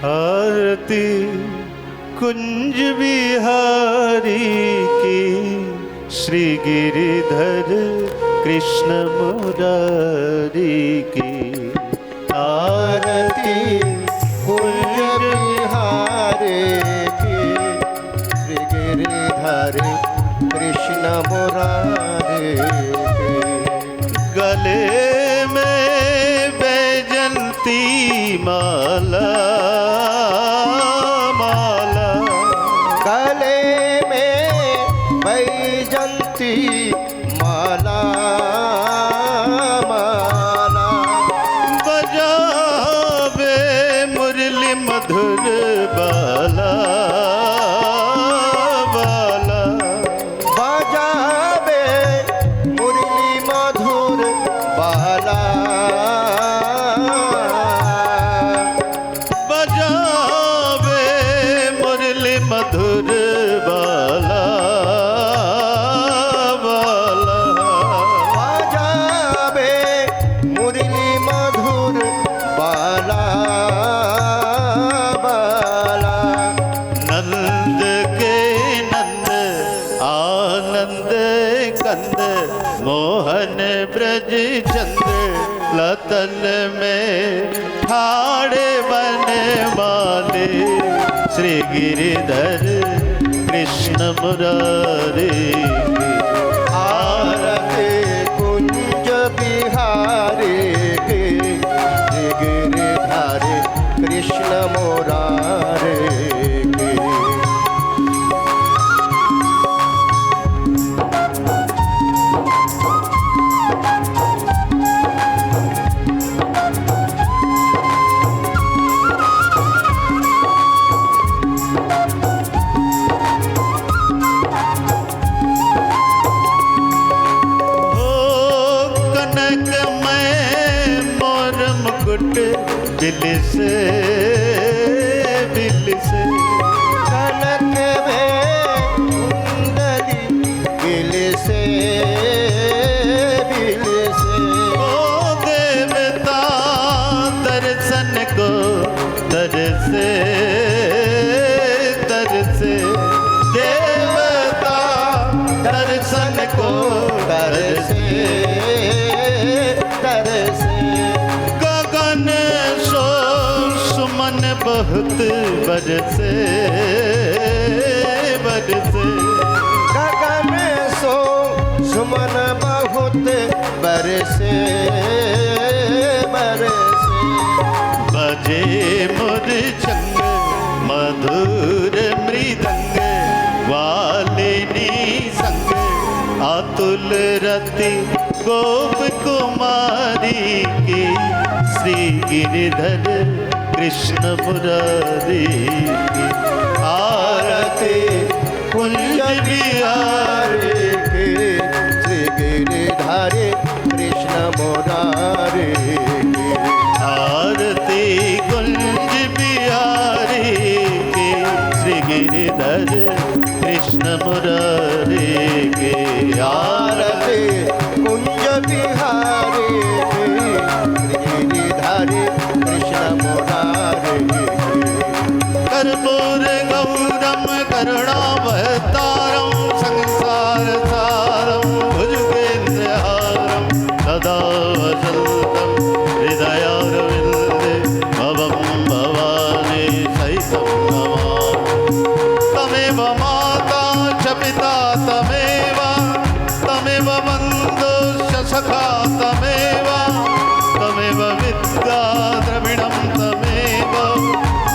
आरती कुंज बिहारी की, श्री गिरिधर कृष्ण मुरारी की। आरती कुंज बिहारी की, श्री गिरिधर कृष्ण मुरारी की। गले में बैजंती माला, माला गले में बैजंती माला, माला बजावे मुरली मधुर बाला, बाला बजावे मुरली मधुर बाला, बजावे मुरली मधुर बाला, बाला बजावे मुरली मधुर बाला, बाला नंद के नंद आनंद कंद, मोहन ब्रज चंद्र लतन में ठाड़े बन माले, श्री गिरिधर कृष्ण मुरारी। आरती कुंज बिहारी की, श्री गिरिधर कृष्ण मुरारी की। दिल से, दिल से कनक में कुंडली, दिल से, दिल से ओ देवता दर्शन को तरसे, तरसे देवता दर्शन को तरसे, तरसे गगन सो सुमन बहुत बरसे, बरसे गगन सो सुमन बहुत बरसे, बरसे बजे मुरचंग मधुर मृदंग, वालिनी संग अतुल रति गोप कुमारी की, श्री गिरिधर कृष्ण मुरारी की। आरती कुंज बिहारी की, श्री गिरिधर कृष्ण मुरारी की। आरती कुंज बिहारी की, श्री गिरिधर कृष्ण मुरारी की। आरती कुंज बिहारी की, श्री गिरिधर कृष्ण मुरारी की। कर्पूर गौरम करुणावतारम, संसार सारम भुजगेन्द्रहारम, सदा वसन्तं हृदयारविन्दे भवं भवानी सहितं नमामि। तमेव माता च पिता तमेव, तमेव बन्धुश्च सखा तमेव, तमेव विद्या द्रविणं तमेव,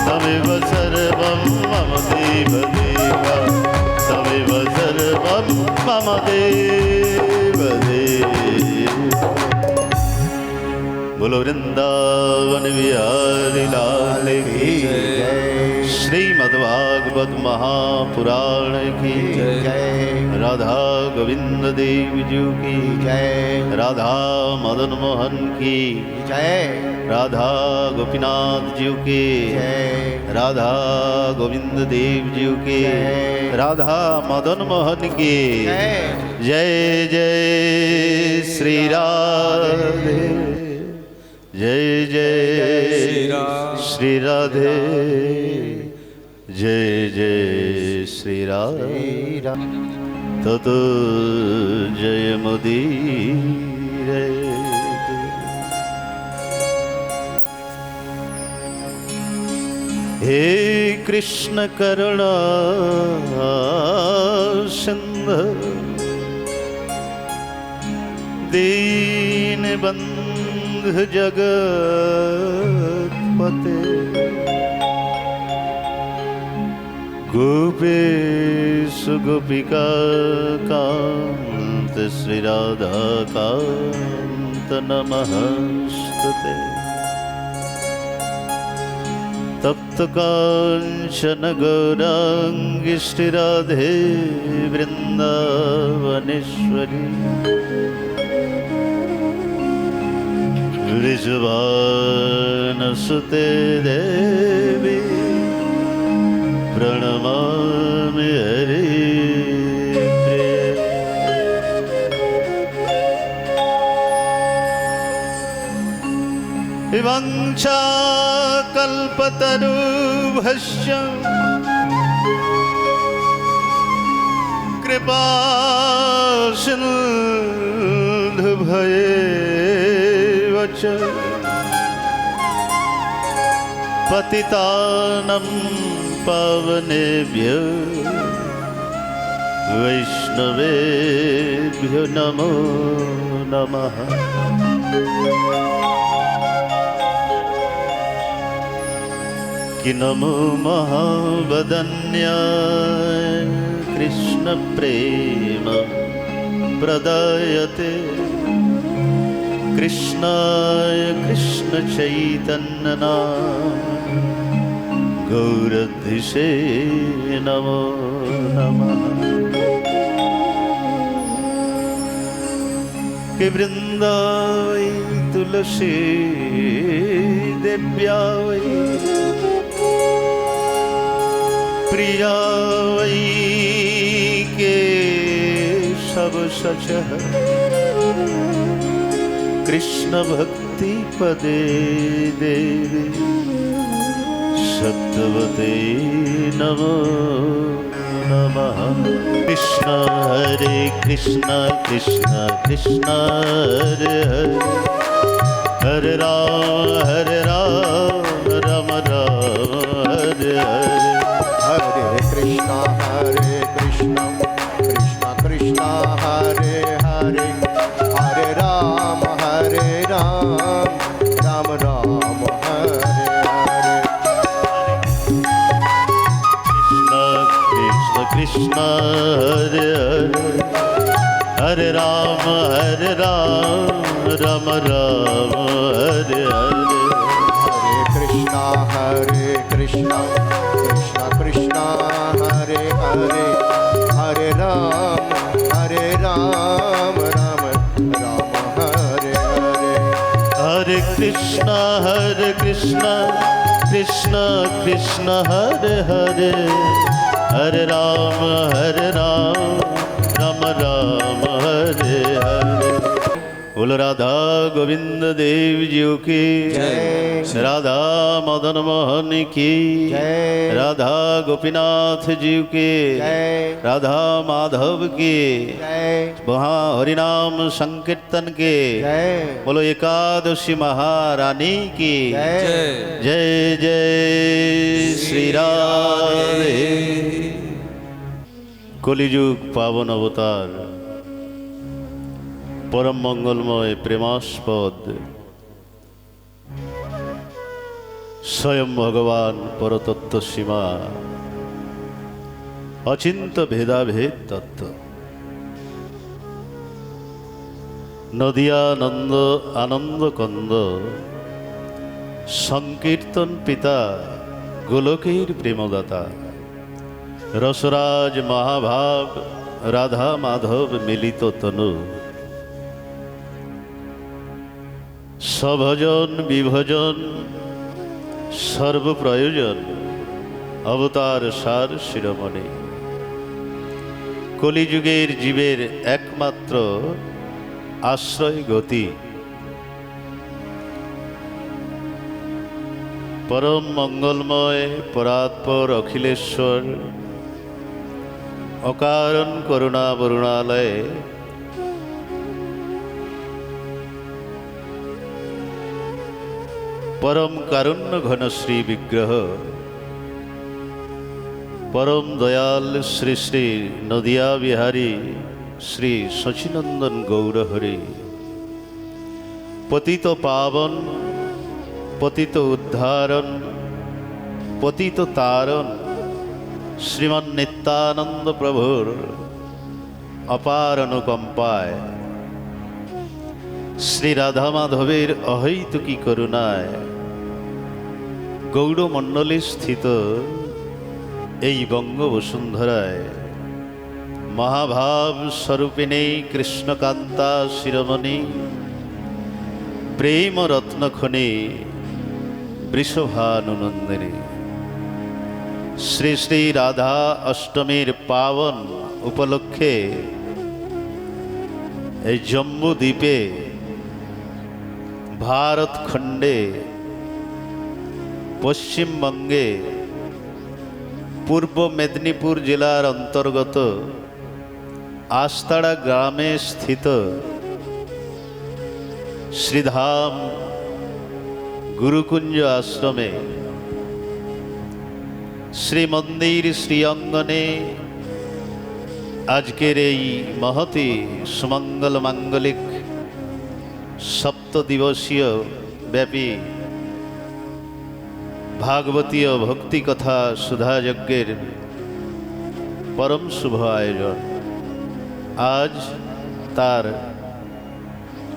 तमेव सर्वं मम देव देव, तमेव सर्वं मम देव देव। बोलो वृंदावन बिहारी लाल की जय। श्रीमद्भागवत महापुराण की जय। राधा गोविंद देव जी की जय। राधा मदन मोहन की जय। राधा गोपीनाथ जी की जय। राधा गोविंद देव जी की जय। राधा मदन मोहन की जय। जय जय श्री राधे जय जय श्री राधे जय जय श्री राधे तत जय मुदीरे हे कृष्ण करुणा सिंधु दीन बंधु जगतपते गोपेश गोपिका कांत श्री राधा कांत नमस्तुते तप्त कांचन गौरांगी श्री राधे वृंदावनेश्वरी वृषभानुसुते देवी प्रणमामि हरिप्रिये वाञ्छाकल्पतरुभ्यश्च कृपासिन्धुभ्येव च पतितानं पावनेभ्यो वैष्णवेभ्यो नमो नमः कि नमो महावदन्याय कृष्ण प्रेम प्रदायते कृष्णाय कृष्ण चैतन्यना गौरधिषे नमो नमः कि वृंदावै तुलसी देव्या वै प्रिया वै केशव सचः कृष्ण भक्ति पदे देवी सत्यवते नमो नमः कृष्ण हरे कृष्ण कृष्ण कृष्ण हरे हरे हरे राम राम राम हरे हरे हरे कृष्ण कृष्ण कृष्ण हरे हरे हरे राम राम राम हरे हरे कृष्ण कृष्ण हरे हरे हरे राम राम राम हरे हरे हरे कृष्ण कृष्ण कृष्ण हरे हरे हरे राम राम राम हरे हरे हरे कृष्ण कृष्ण कृष्ण हरे हरे हरे राम राम राम हरे हरे बोलो राधा गोविंद देव जी की जय। राधा मदन मोहन की जय। राधा गोपीनाथ जी की जय। राधा माधव की जय वहाँ हरिनाम संकीर्तन के जय बोलो एकादशी महारानी की जय जय जय श्री राधे कलिजुग पावन अवतार परम मंगलमय प्रेमास्पद स्वयं भगवान परतत्व सीमा अचिंत भेदाभेद तत्व नदियानंद आनंद कंद संकीर्तन पिता गोलकेर प्रेमदाता रसराज महाभाग राधा माधव मिलित तनु सभजन विभजन सर्वप्रयोजन अवतार सार शिरोमणि कलिजुगेर जीवेर एकमात्र आश्रय गति परम मंगलमय परात्पर अखिलेश्वर अकारण करुणा वरुणालय परम कारुण्य घन श्री विग्रह परम दयाल श्री श्री नदिया बिहारी श्री सचिनंदन गौरहरि पतित पावन पतित उद्धारण पतित तारण श्रीमन नित्यानंद प्रभुर अपार अनुकंपाय श्री राधा माधवेर अहैतुकी करुणाय गौड़मंडले स्थित এই বঙ্গবসুন্ধরায় মহাভাব স্বরূপিণী কৃষ্ণকান্তা শিরোমণি প্রেম রত্নখনি বৃষভানুনন্দিনী শ্রী শ্রী রাধা অষ্টমীর পাবন উপলক্ষে এই জম্বু দ্বীপে ভারত খণ্ডে পশ্চিমবঙ্গে पूर्व मेदिनीपुर जिलार अंतर्गत आस्ताड़ा ग्रामे स्थित श्रीधाम गुरुकुंज आश्रमे श्री मंदिर श्री अंगने आजकेर এই महती सुमंगल मांगलिक सप्तदिवसीय व्यापी भागवतीय भक्ति कथा सुधा यज्ञेर परम शुभ आयोजन आज तार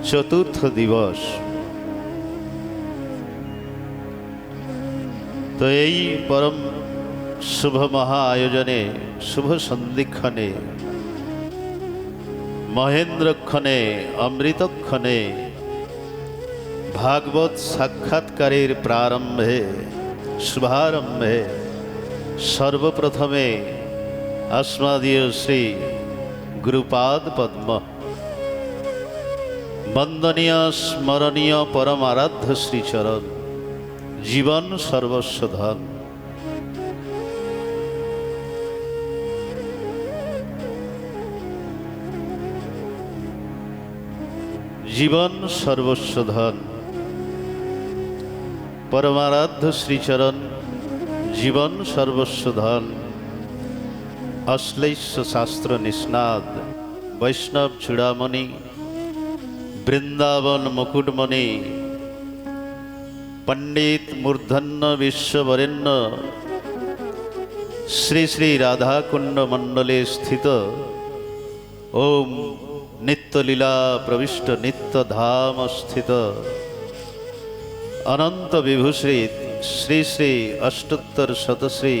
चतुर्थ दिवस। तो यही परम शुभ महा आयोजने शुभ सन्धिक्षणे महेंद्रक्षणे अमृतक्षणे भागवत साक्षात्कारेर प्रारंभे शुभारंभे सर्वप्रथमे अस्मदीय श्री गुरुपाद पद्म वंदनीय स्मरणीय परम आराध्य श्री चरण जीवन सर्वस्व धन जीवन सर्वस्व धन परमाराध्य श्रीचरण जीवन सर्वस्व धन अश्लेष्य शास्त्र निष्णाद वैष्णव चूड़ामणि वृंदावन मुकुटमणि पंडित मूर्धन्य विश्ववरेण्य श्री श्री राधा कुंड मंडले स्थित ओम नित्यलीला प्रविष्ट नित्य धाम स्थित अनंत विभूश्री श्री श्री अष्टोत्तर शतश्री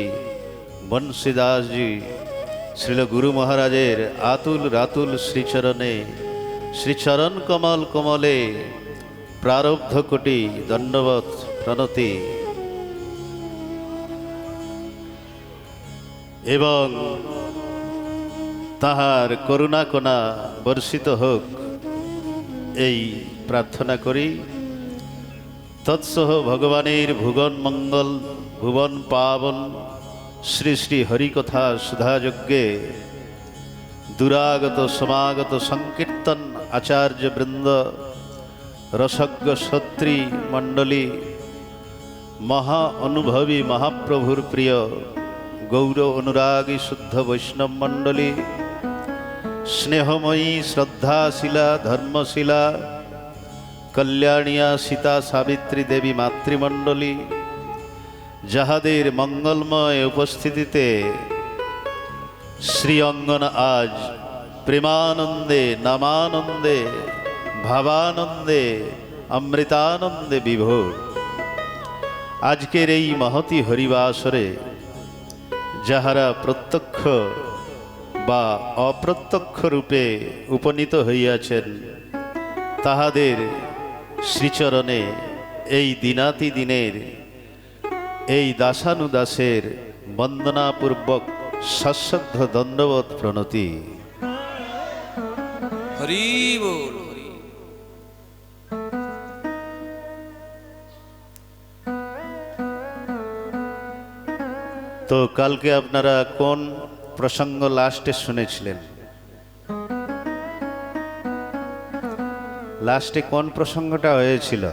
बंशीदास जी श्रील गुरु महाराजेर आतुल रातुल श्रीचरणे श्रीचरण कमल कमले प्रारब्ध कोटि दंडवत प्रणति एवं ताहार करुणा कणा बर्षित होक এই प्रार्थना करी तत्सह भगवानेर भुवन मंगल भुवन पावन श्री श्री हरिकथा सुधा यज्ञे दुरागत समागत संकीर्तन आचार्य वृंद रसज्ञ क्षत्री मंडली महा अनुभवी महाप्रभुर प्रिय गौर अनुरागी शुद्ध वैष्णव मंडली स्नेहमयी श्रद्धाशिला धर्मशिला कल्याणिया सीता सावित्री देवी मातृमंडली जाहादेर मंगलमय उपस्थितिते श्री अंगन आज प्रेमानंदे नामानंदे भावानंदे अमृतानंदे विभोर आजकेर এই महती हरिवासरे যাহারা प्रत्यक्ष বা অপ্রত্যক্ষ রূপে উপনীত হইয়াছেন তাহাদের শ্রীচরণে এই দিনাতি দিনের এই দাসানুদাসের বন্দনাপূর্বক সশ্রদ্ধ দণ্ডবত প্রণতি। হরি বল। তো কালকে আপনারা কোন প্রসঙ্গ লাস্টে শুনেছিলেন? লাস্টে কোন প্রসঙ্গটা হয়েছিল?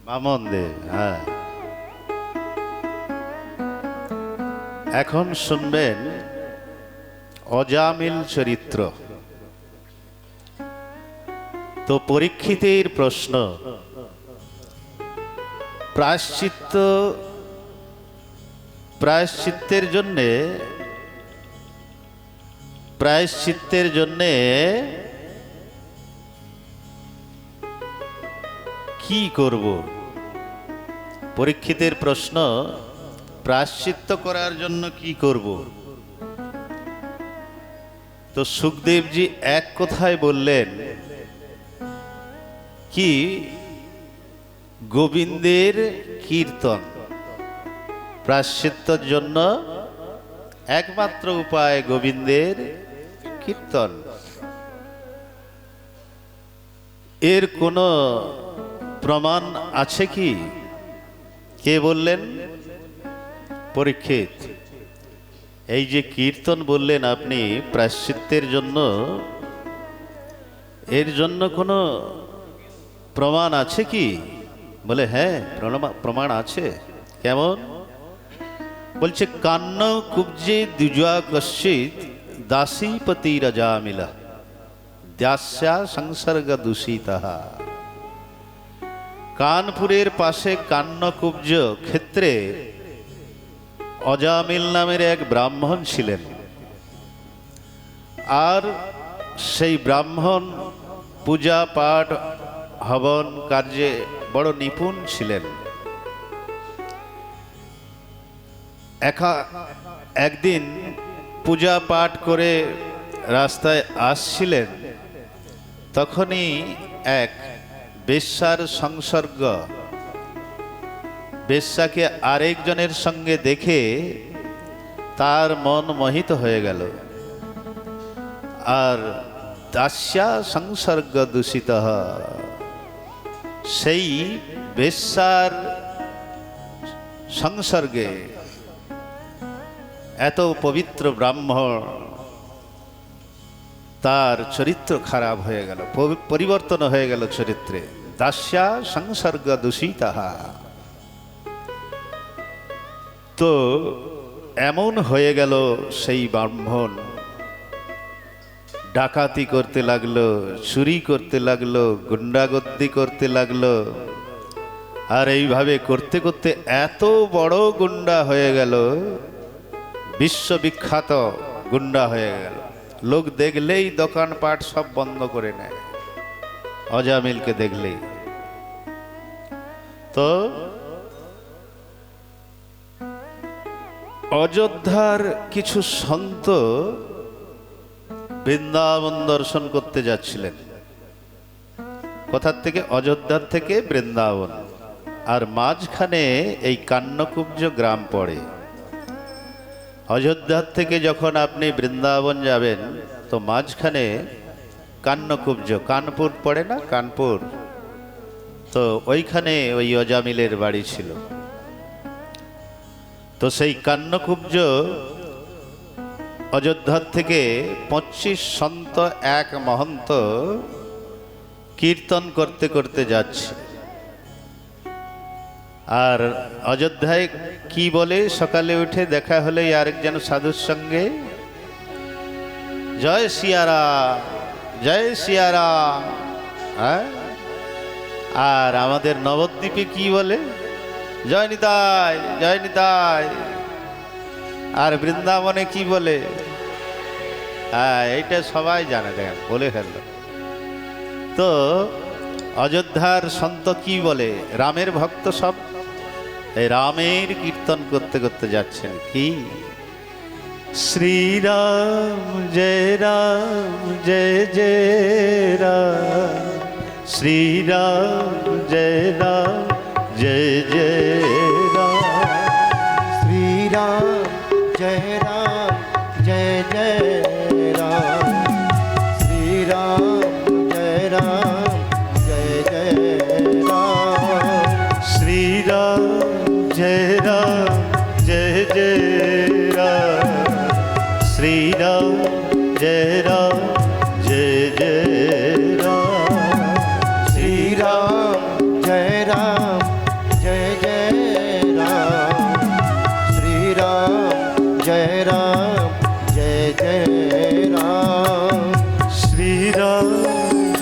বামন দেব। হ্যাঁ, এখন শুনবেন অজামিল চরিত্র। তো পরীক্ষিতের প্রশ্ন, প্রায়শ্চিত্তের জন্যে কি করব? পরীক্ষিতের প্রশ্ন, প্রায়শ্চিত্ত করার জন্য কি করব? তো সুখদেবজি এক কথায় বললেন কি, গোবিন্দের কীর্তন। প্রায়শ্চিত্তের জন্য একমাত্র উপায় গোবিন্দের কীর্তন। এর কোনো প্রমাণ আছে কি? কে বললেন? পরীক্ষিত। এই যে কীর্তন বললেন আপনি প্রায়শ্চিত্তের জন্য, এর জন্য কোনো প্রমাণ আছে কি? বলে হ্যাঁ, প্রমাণ আছে। কেমন? বলছে কান্ন কুব্জে দ্বিজা কশ্চিৎ দাসীপতি রাজামিলা দাস্যা সংসর্গ দূষিতাহা। কানপুরের পাশে কান্নকুব্জ ক্ষেত্রে অজামিল নামের এক ব্রাহ্মণ ছিলেন। আর সেই ব্রাহ্মণ পূজা পাঠ হবন কার্যে বড় নিপুণ ছিলেন। একদিন পূজা পাঠ করে রাস্তায় আসছিলেন, তখনই এক বেশ্যার সংসর্গ, বেশ্যাকে আরেকজনের সঙ্গে দেখে তার মন মোহিত হয়ে গেল। আর দাস্যা সংসর্গ দূষিত, সেই বেশ্যার সংসর্গে এত পবিত্র ব্রাহ্মণ, তার চরিত্র খারাপ হয়ে গেল, পরিবর্তন হয়ে গেল চরিত্রে। দাস্যা সংসর্গ দূষিতাহা। তো এমন হয়ে গেল, সেই ব্রাহ্মণ ডাকাতি করতে লাগলো, চুরি করতে লাগলো, গুন্ডাগর্দি করতে লাগলো। আর এইভাবে করতে করতে এত বড় গুন্ডা হয়ে গেল, বিশ্ববিখ্যাত গুন্ডা হয়ে গেল। লোক দেখলেই দোকানপাট সব বন্ধ করে নেয় অজামিলকে দেখলেই। তো অযোধ্যার কিছু সন্ত বৃন্দাবন দর্শন করতে যাচ্ছিলেন। কোথার থেকে? অযোধ্যার থেকে বৃন্দাবন। আর মাঝখানে এই কান্নকুব্জ গ্রাম পড়ে। অযোধ্যার থেকে যখন আপনি বৃন্দাবন যাবেন, তো মাঝখানে কান্নকুব্জ, কানপুর পড়ে না, কানপুর, তো ওইখানে ওই অজামিলের বাড়ি ছিল। তো সেই কান্নকুব্জ অযোধ্যার থেকে 25 সন্ত এক মহন্ত কীর্তন করতে করতে যাচ্ছে। আর অযোধ্যায় কি বলে? সকালে উঠে দেখা হলে আরেকজন সাধুর সঙ্গে, জয় সিয়ারাম, জয় সিয়ারাম। হ্যাঁ, আর আমাদের নবদ্বীপে কি বলে? জয় নিতাই, জয় নিতাই। আর বৃন্দাবনে কি বলে? হ্যাঁ, এইটা সবাই জানে, দেখেন বলে ফেলল। তো অযোধ্যার সন্ত কি বলে? রামের ভক্ত সব এই রামের কীর্তন করতে করতে যাচ্ছেন। কি শ্রীরাম জয় রাম, জয় জয় রাম, শ্রীরাম জয় রাম, জয় জয় রাম, শ্রীরাম জয় রাম, জয় জয় রাম, শ্রীরাম জয় রাম, জয় জয় রাম, শ্রীরাম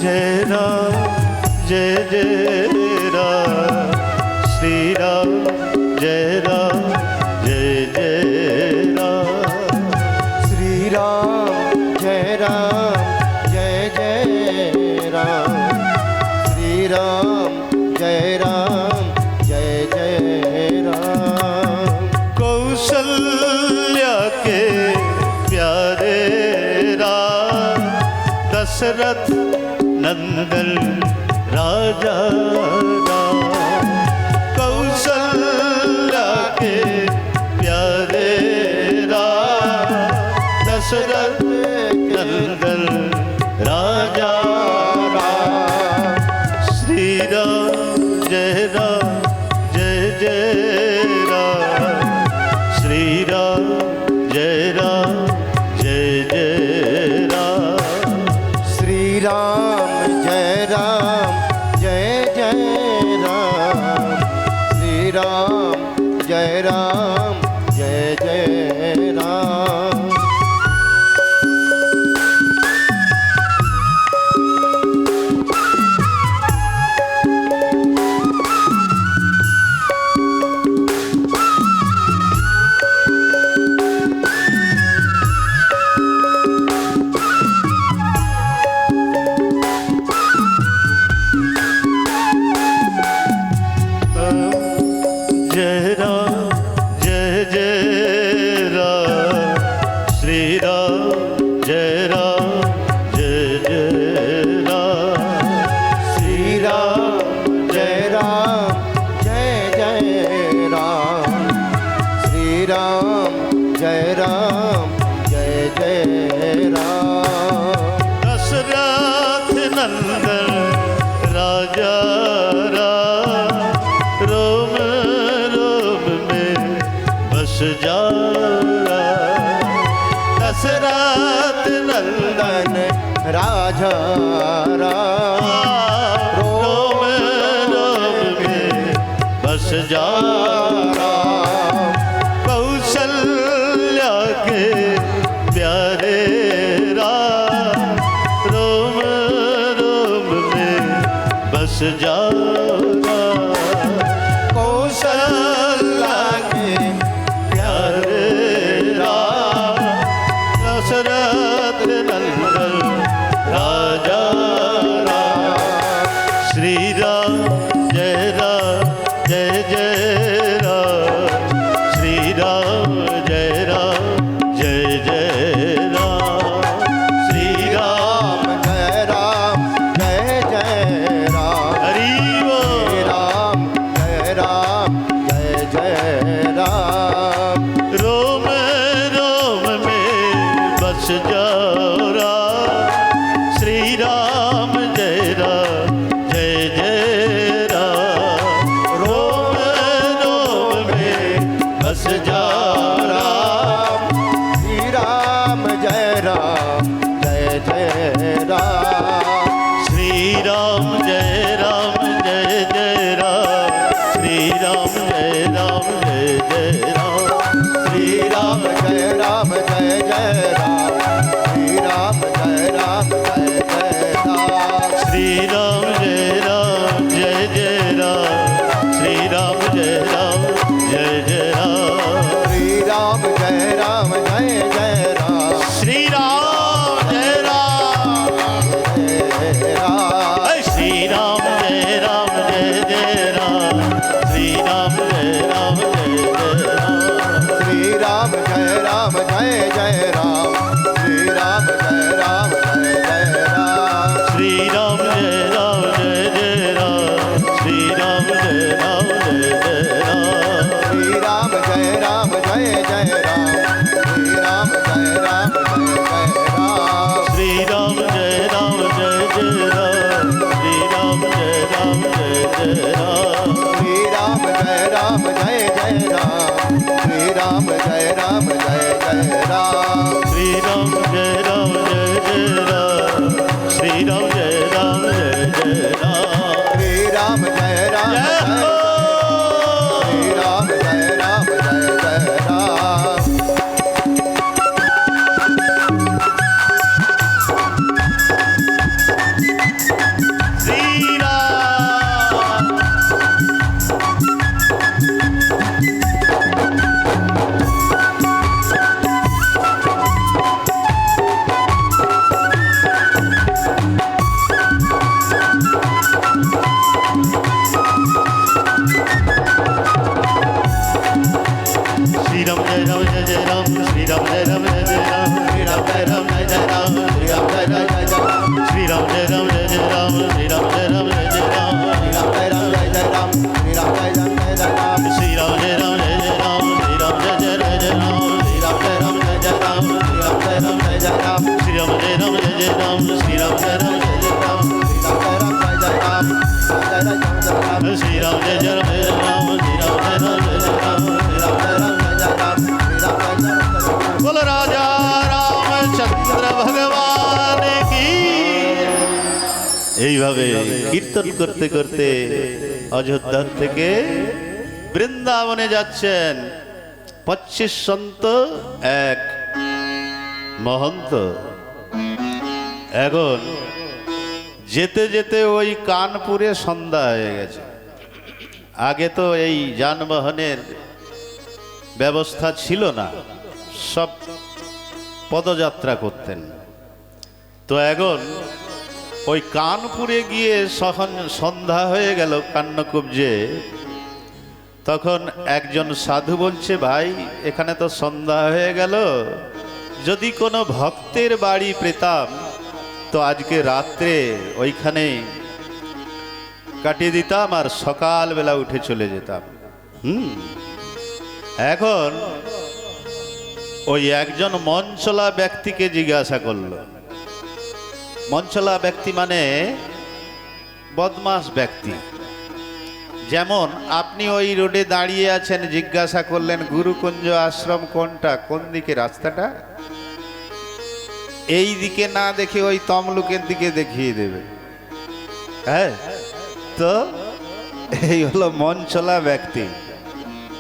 जय राम जय जय राम श्री राम जय राम जय जय राम श्री राम जय राम जय जय राम श्री राम जय राम जय जय राम कौशल्या के प्यारे राम दशरथ नंदन राजा राम कौशल्या के प्यारे राम दशरथ नंदन राजा राम श्री राम जय जय राम श्री राम जय जय राम श्री राम जय जय राम श्री राम जय जय राम जय राम जय जय राम श्री राम जय जय राम श्री राम जय जय राम श्री राम जय जय राम दशरथ नंदन राजा राम रोम रोम में बस जा दशरथ नंदन राजा राम रोम रोम में बस जा कौशल्या के प्यारे राम रोम रोम में बस जा कौशल्या के प्यारे राम दशरथ नंदन राजा राम श्री राम जय जय राम श्री राम जय जय राम श्री राम जय जय राम हरि श्री बोल राम जय जय राम रोम रोम में बस जाओ राम श्री राम जय जय राम रोम रोम में बस जाओ राम श्री राम जय जय राम श्री राम जय जय राम श्री राम जय जय राम श्री राम जय जय राम श्री राम जय जय राम श्री राम जय जय राम श्री राम जय जय राम श्री राम जय जय राम श्री राम जय राम जय Ram Shri Ram Shri Ram Jai Ram Jai Jai Ram Shri Ram Jai Ram Jai Jai Ram Shri Ram Jai Ram Jai Jai Ram Shri Ram Jai Ram Jai Jai Ram Shri Ram Jai Jai Jai Jai Ram Shri Ram Jai Ram Jai Jai Ram Shri Ram Jai Ram Jai Jai Ram Shri Ram Jai Ram Jai Jai Ram Shri Ram Jai Ram Jai Jai Ram Shri Ram Jai Ram Jai Jai Ram Shri Ram Jai Ram Jai Jai Ram Shri Ram Jai Ram Jai Ram Shri Ram Jai Ram Jai Jai Ram Shri Ram Jai Ram Jai Jai Ram Shri Ram Jai Ram Jai Jai Ram बोलो राजा रामचंद्र भगवान की এইভাবে কীর্তন করতে করতে অযোধ্যা থেকে বৃন্দাবনে যাচ্ছেন 25 সন্ত এক মহন্ত। এখন যেতে যেতে ওই কানপুরে সন্ধ্যা হয়ে গেছে। আগে তো এই যানবাহনের ব্যবস্থা ছিল না, সব পদযাত্রা করতেন। তো এখন ওই কানপুরে গিয়ে সন্ধ্যা হয়ে গেল কান্নকুব্জে। তখন একজন সাধু বলছে, ভাই এখানে তো সন্ধ্যা হয়ে গেল, যদি কোনো ভক্তের বাড়ি পেতাম তো আজকে রাত্রে ওইখানে কাটিয়ে দিতাম আর সকালবেলা উঠে চলে যেতাম। এখন ওই একজন মঞ্চলা ব্যক্তিকে জিজ্ঞাসা করল। মঞ্চলা ব্যক্তি মানে বদমাস ব্যক্তি। যেমন আপনি ওই রোডে দাঁড়িয়ে আছেন, জিজ্ঞাসা করলেন গুরুকুঞ্জ আশ্রম কোনটা, কোন দিকে রাস্তাটা, এই দিকে না দেখে ওই তমলুকের দিকে দেখিয়ে দেবে। হ্যাঁ, তো এই হলো মঞ্চলা ব্যক্তি।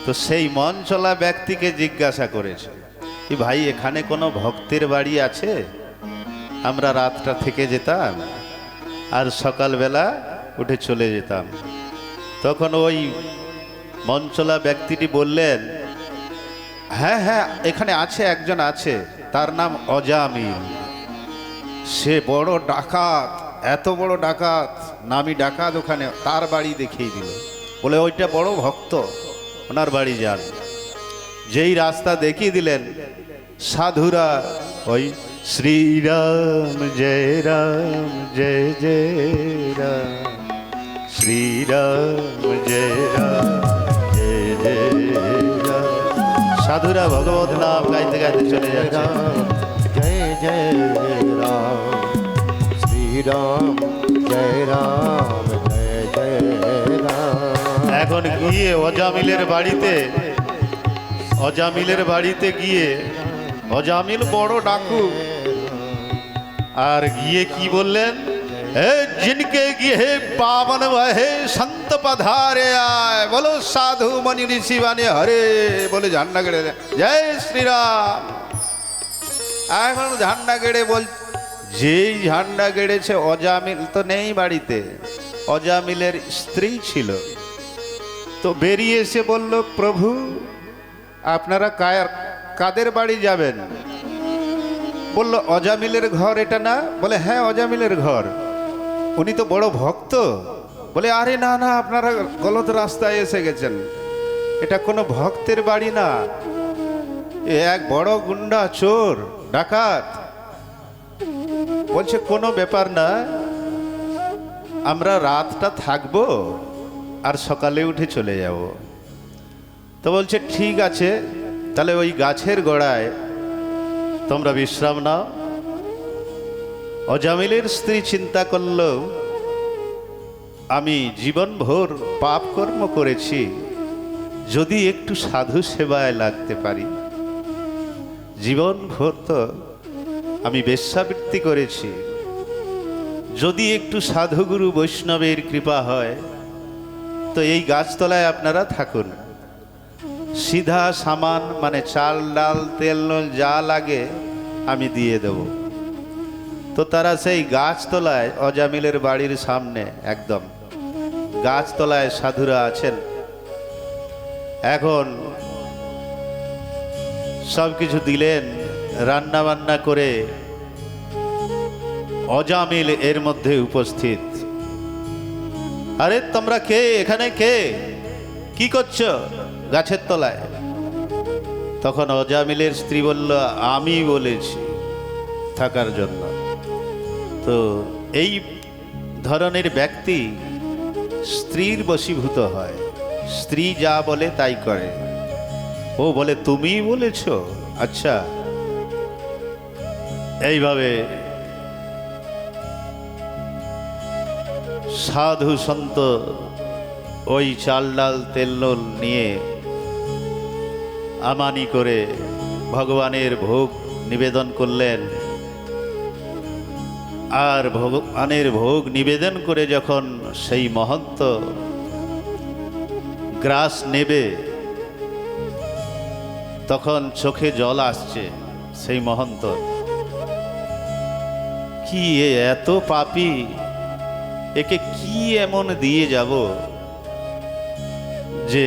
তো সেই মঞ্চলা ব্যক্তিকে জিজ্ঞাসা করেছে, কি ভাই এখানে কোনো ভক্তের বাড়ি আছে, আমরা রাতটা থেকে যেতাম আর সকালবেলা উঠে চলে যেতাম। তখন ওই মঞ্চলা ব্যক্তিটি বললেন, হ্যাঁ হ্যাঁ এখানে আছে, একজন আছে, তার নাম অজামিল। সে বড় ডাকাত, এত বড় ডাকাত, নামি ডাকাত, ওখানে তার বাড়ি দেখিয়ে দিল। বলে ওইটা বড় ভক্ত, ওনার বাড়ি যান। যেই রাস্তা দেখিয়ে দিলেন, সাধুরা ওই শ্রীরাম জয় রাম জয় জয় রাম, শ্রীরাম জয় রাম জয় জয় রাম, সাধুরা ভগবত নাম গাইতে গাইতে চলে যাচ্ছে। जय जय राम श्री राम जय राम जय जय राम। এখন গিয়ে অজামিলের বাড়িতে গিয়ে, অজামিল বড় ডাকু, আর গিয়ে কি বললেন, হে জিনকে গিয়ে হে পাবন হে সন্ত পধারে আয়, বলো সাধু মনি ঋষি বানে হরে, বলে ঝান্ডা গেড়ে জয় শ্রীরাম। এখন ঝান্ডা গেড়ে বল, যেই ঝান্ডা গেড়েছে, অজামিল তো নেই বাড়িতে, অজামিলের স্ত্রী ছিল। তো বেরিয়ে এসে বলল, প্রভু আপনারা কাদের বাড়ি যাবেন? বলল অজামিলের ঘর এটা না? বলে হ্যাঁ অজামিলের ঘর, উনি তো বড় ভক্ত। বলে আরে না না, আপনারা গলত রাস্তায় এসে গেছেন, এটা কোনো ভক্তের বাড়ি না, এ এক বড় গুন্ডা, চোর, ডাকাত। বলছে কোনো ব্যাপার না, আমরা রাতটা থাকবো আর সকালে উঠে চলে যাব। তো বলছে ঠিক আছে, তাহলে ওই গাছের গোড়ায় তোমরা বিশ্রাম নাও। অজামিলের স্ত্রী চিন্তা করল, আমি জীবনভর পাপ কর্ম করেছি, যদি একটু সাধু সেবায় লাগতে পারি। জীবনভর তো আমি বেশ্যাবৃত্তি করেছি, যদি একটু সাধুগুরু বৈষ্ণবের কৃপা হয় তো এই গাছতলায় আপনারা থাকুন, সিধা সামান মানে চাল ডাল তেল নুন যা লাগে আমি দিয়ে দেব। তো তারা সেই গাছতলায়, অজামিলের বাড়ির সামনে একদম গাছতলায় সাধুরা আছেন। এখন সব কিছু দিলেন, রান্না বান্না করে অজামিল এর মধ্যে উপস্থিত। আরে তোমরা কে, এখানে কে, কি করছো গাছের তলায়? তখন অজামিলের স্ত্রী বলল, আমি বলেছি থাকার জন্য। তো এই ধরনের ব্যক্তি স্ত্রীর বশীভূত হয়, স্ত্রী যা বলে তাই করে। ও বলে তুমি বলেছ, আচ্ছা। এইভাবে সাধু সন্ত ওই চাল ডাল তেল নুন নিয়ে আমানি করে ভগবানের ভোগ নিবেদন করলেন। আর ভগবানের ভোগ নিবেদন করে যখন সেই মহন্ত গ্রাস নেবে, তখন চোখে জল আসছে সেই মহন্ত। কি এত পাপী, একে কি এমন দিয়ে যাব যে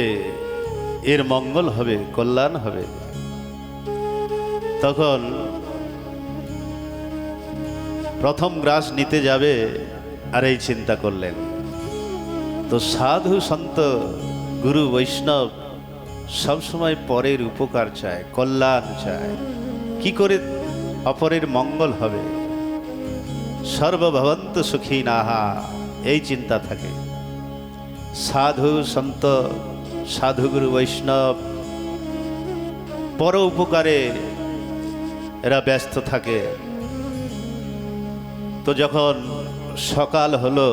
এর মঙ্গল হবে, কল্যাণ হবে। তখন প্রথম গ্রাস নিতে যাবে আর এই চিন্তা করলেন। তো সাধু সন্ত গুরু বৈষ্ণব সবসময় পরের উপকার চায়, কল্যাণ চায়, কি করে অপরের মঙ্গল হবে। সর্বভবন্তু সুখী নাহা, এই চিন্তা থাকে। সাধু সন্ত সাধু গুরু বৈষ্ণব পর উপকারে এরা ব্যস্ত থাকে। তো যখন সকাল হলো,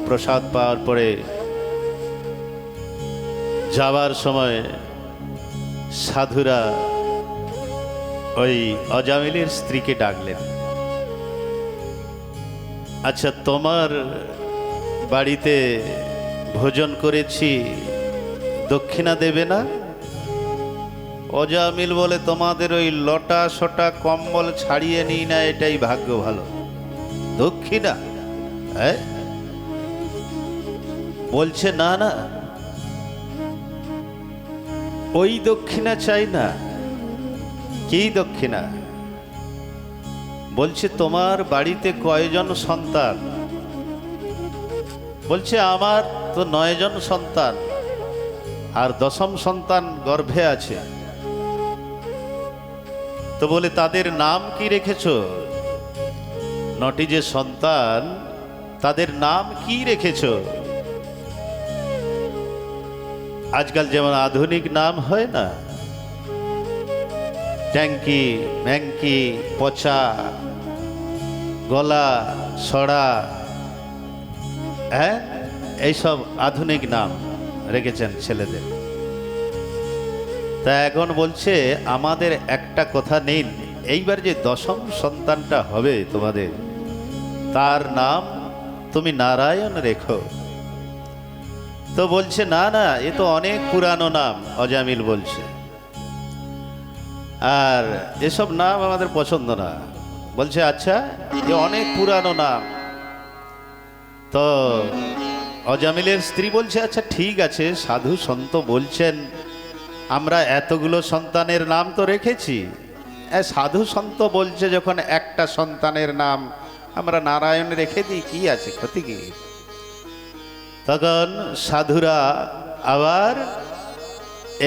প্রসাদ পাওয়ার পরে যাবার সময় সাধুরা ওই অজামিলের স্ত্রীকে ডাকলেন। আচ্ছা, তোমার বাড়িতে ভোজন করেছি, দক্ষিণা দেবে না? অজামিল বলে তোমাদের ওই লটা সটা কম্বল ছাড়িয়ে নিই না, এটাই ভাগ্য ভালো। দক্ষিণা? হ্যাঁ, বলছে না না, ওই দক্ষিণা চাই না। কি দক্ষিণা? বলছে তোমার বাড়িতে কয়জন সন্তান? বলছে আমার তো 9 জন সন্তান, আর 10ম সন্তান গর্ভে আছে। তো বলে তাদের নাম কি রেখেছ? 9টি যে সন্তান, তাদের নাম কি রেখেছ? আজকাল যেমন আধুনিক নাম হয় না, ট্যাঙ্কি, ম্যাঙ্কি, পচা, গলা, সড়া, হ্যাঁ, এইসব আধুনিক নাম রেখেছেন ছেলেদের। তা এখন বলছে আমাদের একটা কথা নেই, এইবার যে 10ম সন্তানটা হবে তোমাদের, তার নাম তুমি নারায়ণ রেখো। তো বলছে না না, এ তো অনেক পুরানো নাম। অজামিল বলছে, আর এসব নাম আমাদের পছন্দ না। বলছে আচ্ছা, এ অনেক পুরানো নাম। তো অজামিলের স্ত্রী বলছে আচ্ছা ঠিক আছে, সাধু সন্ত বলছেন, আমরা এতগুলো সন্তানের নাম তো রেখেছি, সাধু সন্ত বলছে যখন একটা সন্তানের নাম আমরা নারায়ণ রেখে দিই, কি আছে, ক্ষতি কি? তখন সাধুরা আবার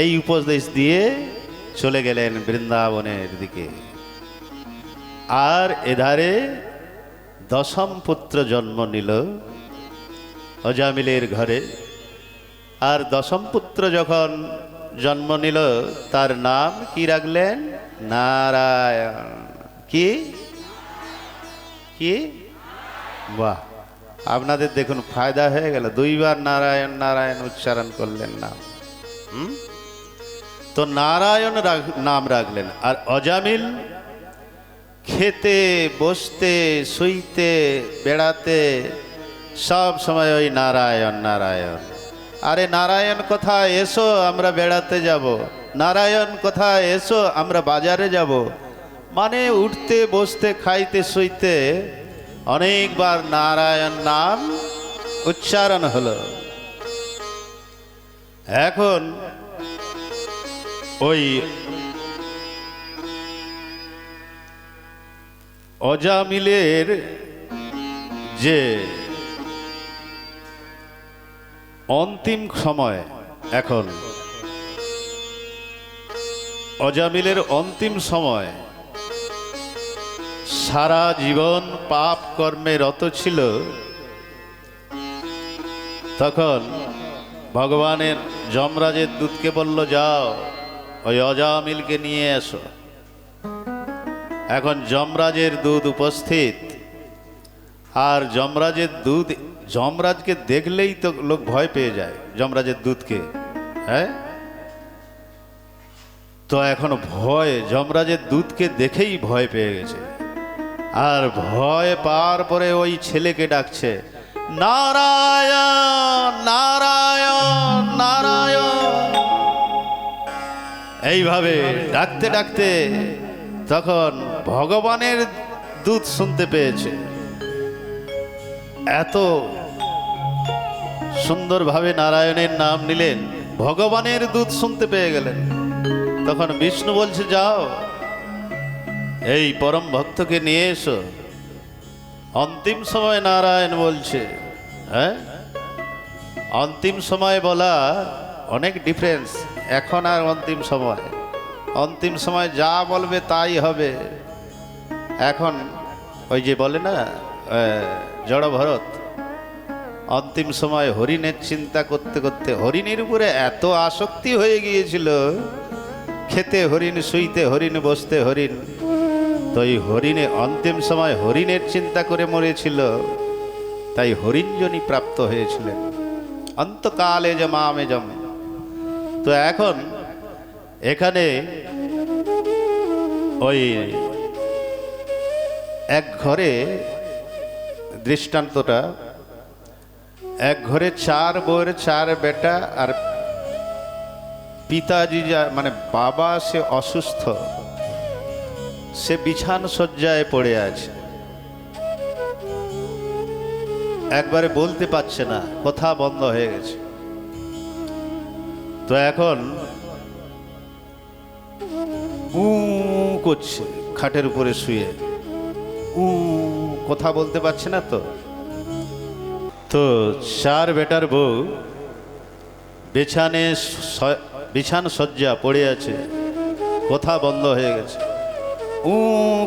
এই উপদেশ দিয়ে চলে গেলেন বৃন্দাবনের দিকে। আর এধারে 10ম পুত্র জন্ম নিল অজামিলের ঘরে। আর 10ম পুত্র যখন জন্ম নিল, তার নাম কি রাখলেন? নারায়ণ। কি কি? বাহ, আপনাদের দেখুন ফায়দা হয়ে গেল, 2 বার নারায়ণ নারায়ণ উচ্চারণ করলেন নাম। তো নারায়ণ নাম রাখলেন। আর অজামিল খেতে, বসতে, শুইতে, বেড়াতে সব সময় ওই নারায়ণ নারায়ণ। আরে নারায়ণ কোথায়, এসো আমরা বেড়াতে যাব। নারায়ণ কোথায়, এসো আমরা বাজারে যাব। মানে উঠতে, বসতে, খাইতে, শুইতে অনেকবার নারায়ণ নাম উচ্চারণ হলো। এখন ওই অজামিলের যে অন্তিম সময়, এখন অজামিলের অন্তিম সময়, সারা জীবন পাপ কর্মে রত ছিল, তখন ভগবানের যমরাজের দূতকে বলল, যাও ওই অজামিলকে নিয়ে এসো। এখন যমরাজের দূত উপস্থিত, আর যমরাজের দূত, যমরাজকে দেখলেই তো লোক ভয় পেয়ে যায় যমরাজের দূতকে, হ্যাঁ। তো এখন ভয়, যমরাজের দূতকে দেখেই ভয় পেয়ে গেছে, আর ভয় পাওয়ার পরে ওই ছেলেকে ডাকছে, নারায়ণ নারায়ণ নারায়ণ। এইভাবে ডাকতে ডাকতে তখন ভগবানের দূত শুনতে পেয়েছে। এত সুন্দরভাবে নারায়ণের নাম নিলেন, ভগবানের দূত শুনতে পেয়ে গেলেন। তখন বিষ্ণু বলছে, যাও এই পরম ভক্তকে নিয়ে এসো। অন্তিম সময় নারায়ণ বলছে, হ্যাঁ, অন্তিম সময় বলা অনেক ডিফারেন্স। এখন আর অন্তিম সময়, অন্তিম সময় যা বলবে তাই হবে। এখন ওই যে বলে না জড় ভরত, অন্তিম সময় হরিণের চিন্তা করতে করতে হরিণের উপরে এত আসক্তি হয়ে গিয়েছিল, খেতে হরিণ, শুইতে হরিণ, বসতে হরিণ। তো এই হরিণে অন্তিম সময় হরিণের চিন্তা করে মরেছিল, তাই হরিণজনই প্রাপ্ত হয়েছিলেন অন্তকালে জমামে জম। তো এখন এখানে ওই এক ঘরে দৃষ্টান্তটা, এক ঘরে 4 বউয়ের 4 বেটা, আর পিতাজি মানে বাবা সে অসুস্থ, সে বিছান শয্যায় পড়ে আছে, একবারে বলতে পারছে না, কথা বন্ধ হয়ে গেছে। তো এখন উ করছে খাটের উপরে শুয়ে, কথা বলতে পারছে না। তো 4 বেটার বউ বিছান শয্যা পড়ে আছে, কথা বন্ধ হয়ে গেছে,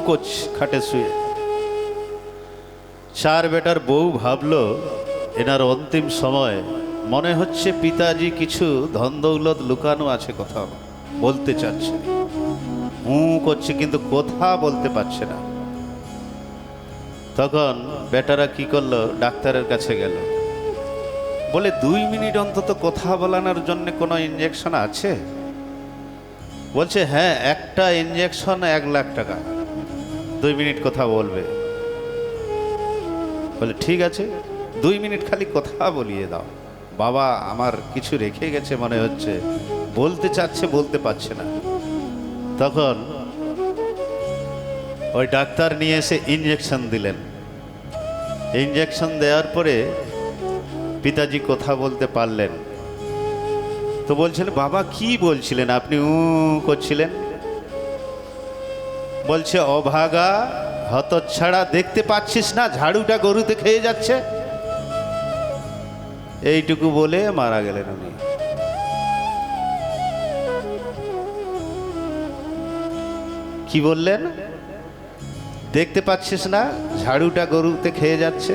করছে খাটে শুয়ে। 4 বেটার বউ ভাবলো এনার অন্তিম সময়, মনে হচ্ছে পিতাজি কিছু ধন দৌলত লুকানো আছে, কথা বলতে চাচ্ছে, করছে কিন্তু কথা বলতে পারছে না। তখন বেটারা কি করলো, ডাক্তারের কাছে গেল, বলে 2 মিনিট অন্তত কথা বলানোর জন্য কোনো ইঞ্জেকশন আছে? বলছে হ্যাঁ, একটা ইঞ্জেকশন 1 লাখ টাকা, 2 মিনিট কথা বলবে। বলে ঠিক আছে, 2 মিনিট খালি কথা বলিয়ে দাও, বাবা আমার কিছু রেখে গেছে মনে হচ্ছে, বলতে চাচ্ছে বলতে পারছে না। তখন ওই ডাক্তার নিয়ে এসে ইঞ্জেকশন দিলেন। ইঞ্জেকশন দেওয়ার পরে পিতাজি কথা বলতে পারলেন। তো বলছেন, বাবা কি বলছিলেন আপনি, করছিলেন? বলছে, অভাগা হতচ্ছাড়া, দেখতে পাচ্ছিস না ঝাড়ুটা গরুতে খেয়ে যাচ্ছে? এইটুকু বলে মারা গেলেন উনি। কি বললেন? দেখতে পাচ্ছিস না ঝাড়ুটা গরুতে খেয়ে যাচ্ছে,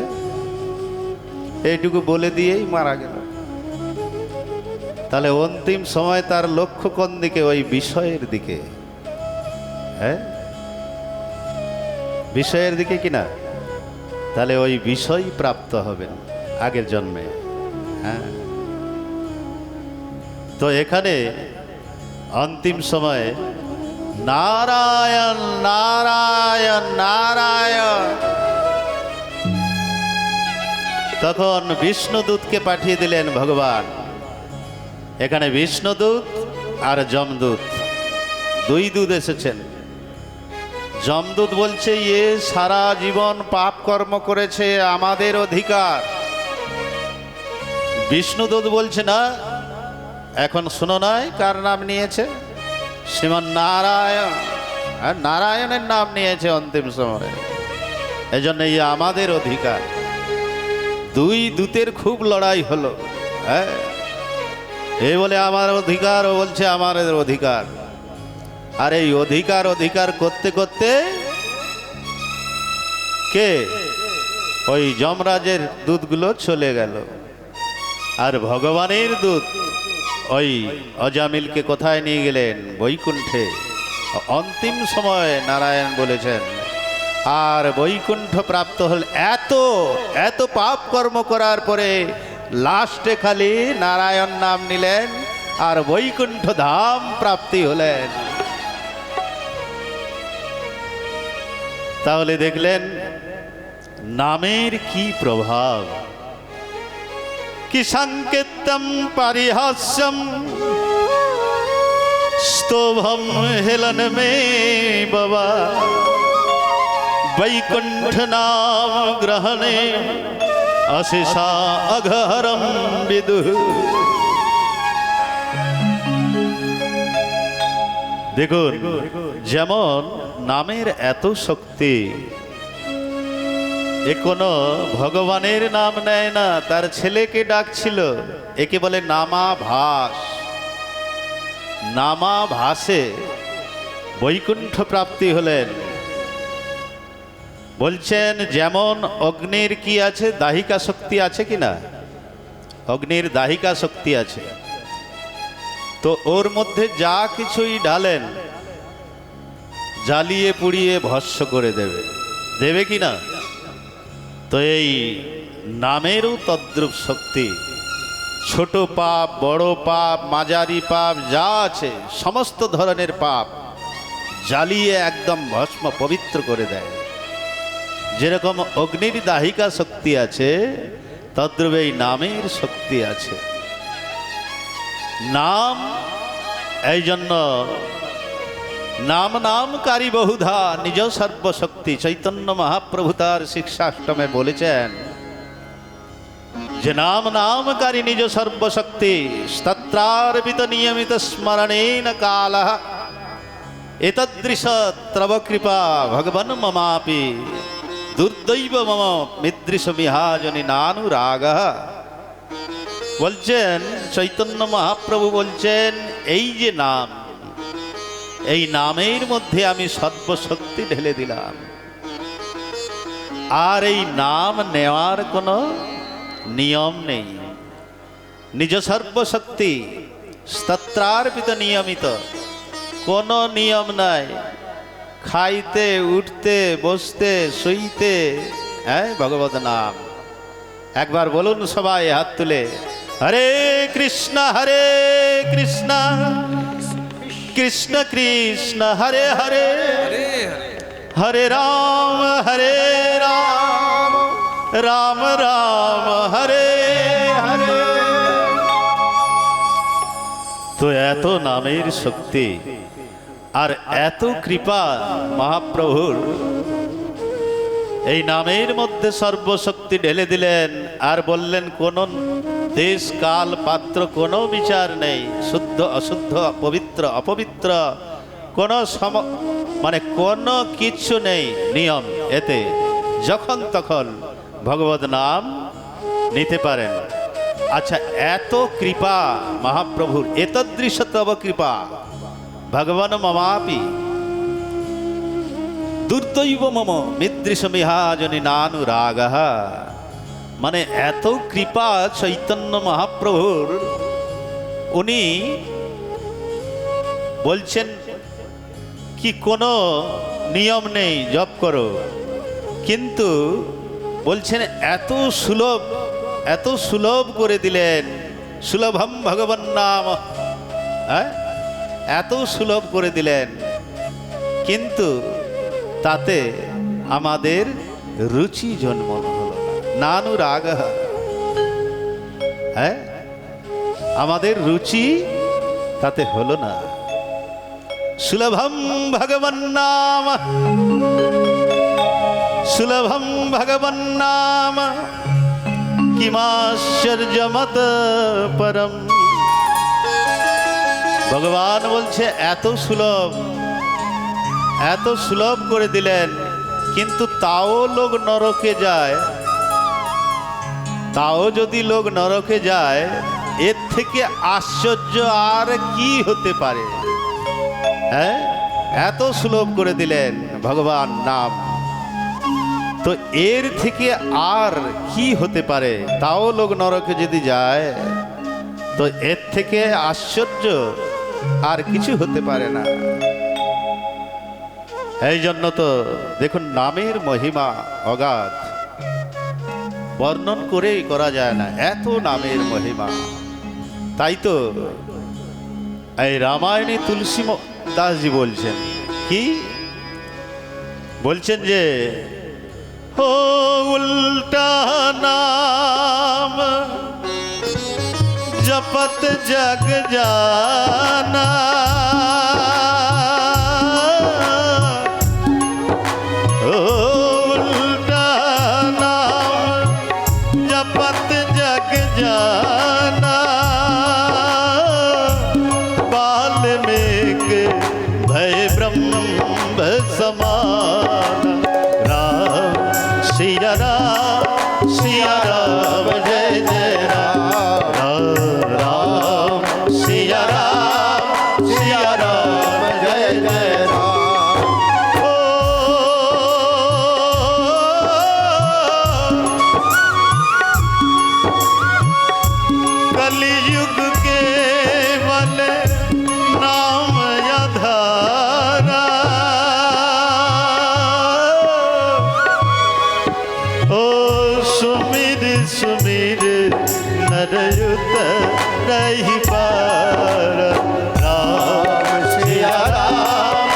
এইটুকু বলে দিয়েই মারা গেল। তাহলে অন্তিম সময় তার লক্ষ্য কোন দিকে? ওই বিষয়ের দিকে, হ্যাঁ, বিষয়ের দিকে কিনা? তাহলে ওই বিষয় প্রাপ্ত হবেন আগের জন্মে, হ্যাঁ। তো এখানে অন্তিম সময়ে নারায়ণ নারায়ণ নারায়ণ, তখন বিষ্ণুদূতকে পাঠিয়ে দিলেন ভগবান। এখানে বিষ্ণুদূত আর যমদূত, 2 দূত এসেছেন। যমদূত বলছে, এ সারা জীবন পাপ কর্ম করেছে, আমাদের অধিকার। বিষ্ণুদূত বলছে, না, এখন শোনো নয় কার নাম নিয়েছে, শ্রীমান নারায়ণ, আর নারায়ণের নাম নিয়েছে অন্তিম সময়ে, এজন্য এই আমাদের অধিকার। 2 দূতের খুব লড়াই হলো, হ্যাঁ, এ বলে আমার অধিকার, ও বলছে আমাদের অধিকার। আর এই অধিকার অধিকার করতে করতে কে? ওই যমরাজের দূতগুলো চলে গেল। আর ভগবানের দূত ওই অজামিলকে কোথায় নিয়ে গেলেন? বৈকুণ্ঠে। অন্তিম সময় নারায়ণ বলেছেন, আর বৈকুণ্ঠ প্রাপ্ত হল। এত এত পাপ কর্ম করার পরে লাস্টে খালি নারায়ণ নাম নিলেন আর বৈকুণ্ঠ ধাম প্রাপ্তি হলেন। তাহলে দেখলেন নামের কি প্রভাব, কি সাংকেত্যম পারিহাস্যম স্তোভম হেলন মে বাবা বৈকুণ্ঠ নাম গ্রহণে অশেষা অঘহরম বিদু। দেখুন, যেমন নামের এত শক্তি, এ কোনো ভগবানের নাম নেয় না, তার ছেলেকে ডাকছিল, একে বলে নামাভাস। নামাভাসে বৈকুণ্ঠ প্রাপ্তি হলেন। বলছেন যেমন অগ্নির কি আছে, দাহিকা শক্তি আছে কিনা? অগ্নির দাহিকা শক্তি আছে, তো ওর মধ্যে যা কিছুই ঢালেন জ্বালিয়ে পুড়িয়ে ভস্ম করে দেবে, দেবে কিনা? তো এই নামেরও তদ্রূপ শক্তি। ছোট পাপ, বড় পাপ, মাঝারি পাপ যা আছে সমস্ত ধরনের পাপ জ্বালিয়ে একদম ভস্ম পবিত্র করে দেয়। যেরকম অগ্নির দাহিকা শক্তি আছে, তদ্রূপ এই নামের শক্তি আছে। নাম, এই জন্য নাম নামকারী বহুধা নিজ সর্বশক্তি। চৈতন্য মহাপ্রভু তার শিক্ষাষ্টমে বলেছেন যে নাম নামকারী নিজ সর্বশক্তি স্তত্রার্পিত নিয়মিত স্মরণেন কালঃ এতদৃশ ত্রব কৃপা ভগবন মমাপি দুর্দৈব মম মিদৃশ মিহাজনি নানুরাগঃ। বলছেন চৈতন্য মহাপ্রভু বলছেন, এই যে নাম, এই নামের মধ্যে আমি সর্বশক্তি ঢেলে দিলাম। আর এই নাম নেওয়ার কোনো নিয়ম নেই। নিজ সর্বশক্তি স্তত্রার্পিত নিয়মিত, কোনো নিয়ম নাই। খাইতে, উঠতে, বসতে, শুইতে, হ্যাঁ, ভগবত নাম। একবার বলুন সবাই হাত তুলে, হরে কৃষ্ণ কৃষ্ণ কৃষ্ণ হরে হরে হরে রাম রাম রাম হরে হরে। তো এত নামের শক্তি আর এত কৃপা মহাপ্রভুর, এই নামের মধ্যে সর্বশক্তি ঢেলে দিলেন। আর বললেন কোন দেশ কাল পাত্র কোনো বিচার নেই, শুদ্ধ অশুদ্ধ, পবিত্র অপবিত্র, কোনো মানে কোনো কিছু নেই নিয়ম। এতে যখন তখন ভগবত নাম নিতে পারেন। আচ্ছা, এত কৃপা মহাপ্রভুর, এতদৃশ তব কৃপা ভগবান মমাপি দুর্দৈব মম মিদৃশ মিহাজনি নানুরাগঃ। মানে এত কৃপা চৈতন্য মহাপ্রভুর, উনি বলছেন কি কোনো নিয়ম নেই, জপ করো, কিন্তু বলছেন এত সুলভ করে দিলেন। সুলভম ভগবান নাম, হ্যাঁ, এত সুলভ করে দিলেন, কিন্তু তাতে আমাদের রুচি জন্মন হলো না। নানুরাগঃ, হ্যাঁ, আমাদের রুচি তাতে হলো না। সুলভম ভগবান নাম, সুলভম ভগবান নাম কিমাশ্চর্যমত পরম। ভগবান বলছে এত সুলভ করে দিলেন, কিন্তু তাও লোক নরকে যায়। তাও যদি লোক নরকে যায়, এর থেকে আশ্চর্য আর কি হতে পারে? হ্যাঁ, এত সুলভ করে দিলেন ভগবান নাম। তো এর থেকে আর কি হতে পারে? তাও লোক নরকে যদি যায় তো এর থেকে আশ্চর্য আর কিছু হতে পারে না। এই জন্য তো দেখুন নামের মহিমা অগাধ, বর্ণন করেই করা যায় না, এত নামের মহিমা। তাই তো এই রামায়ণে তুলসী দাসজি বলছেন কি বলছেন যে ও উল্টা নাম जपत जग जाना, उल्टा नाम जपत जग जाना, वाल्मीकि भय ब्रह्म समान। राम सिया राम जय जय राम, राम सिया राम जय जय राम। ओ कलियुग के वल नाम आधारा, ओ सुमिर सुमिर नरयुत रही पार। राम सिया राम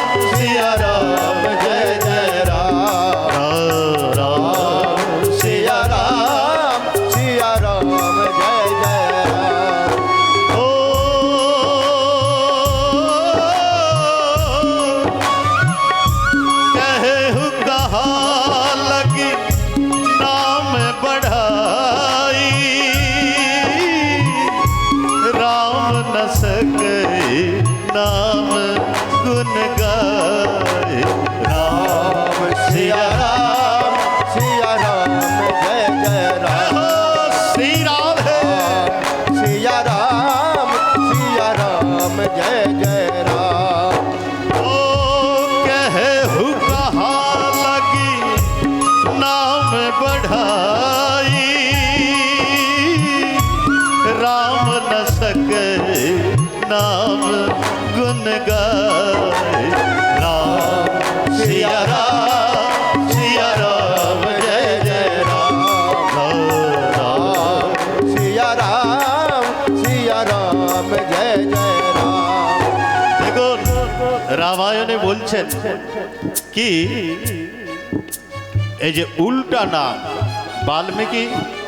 जय जय राम। राम सिया राम सिया राम जय जय राम। ओ कहु कहा लगी नाम बढ़ाई, राम न सके नाम गुन गाए। राम सिया राम जय जय राम। श्री राम है सिया राम जय जय राम। ओ कहु कहा लगी नाम बढ़ाई, राम न सके नाम गुन गाए। राम सिया राम जय जय राम। राम सिया राम जय जय राम। দেখুন রামায়ণে বলছেন কি এই যে উল্টা নাম বাল্মীকি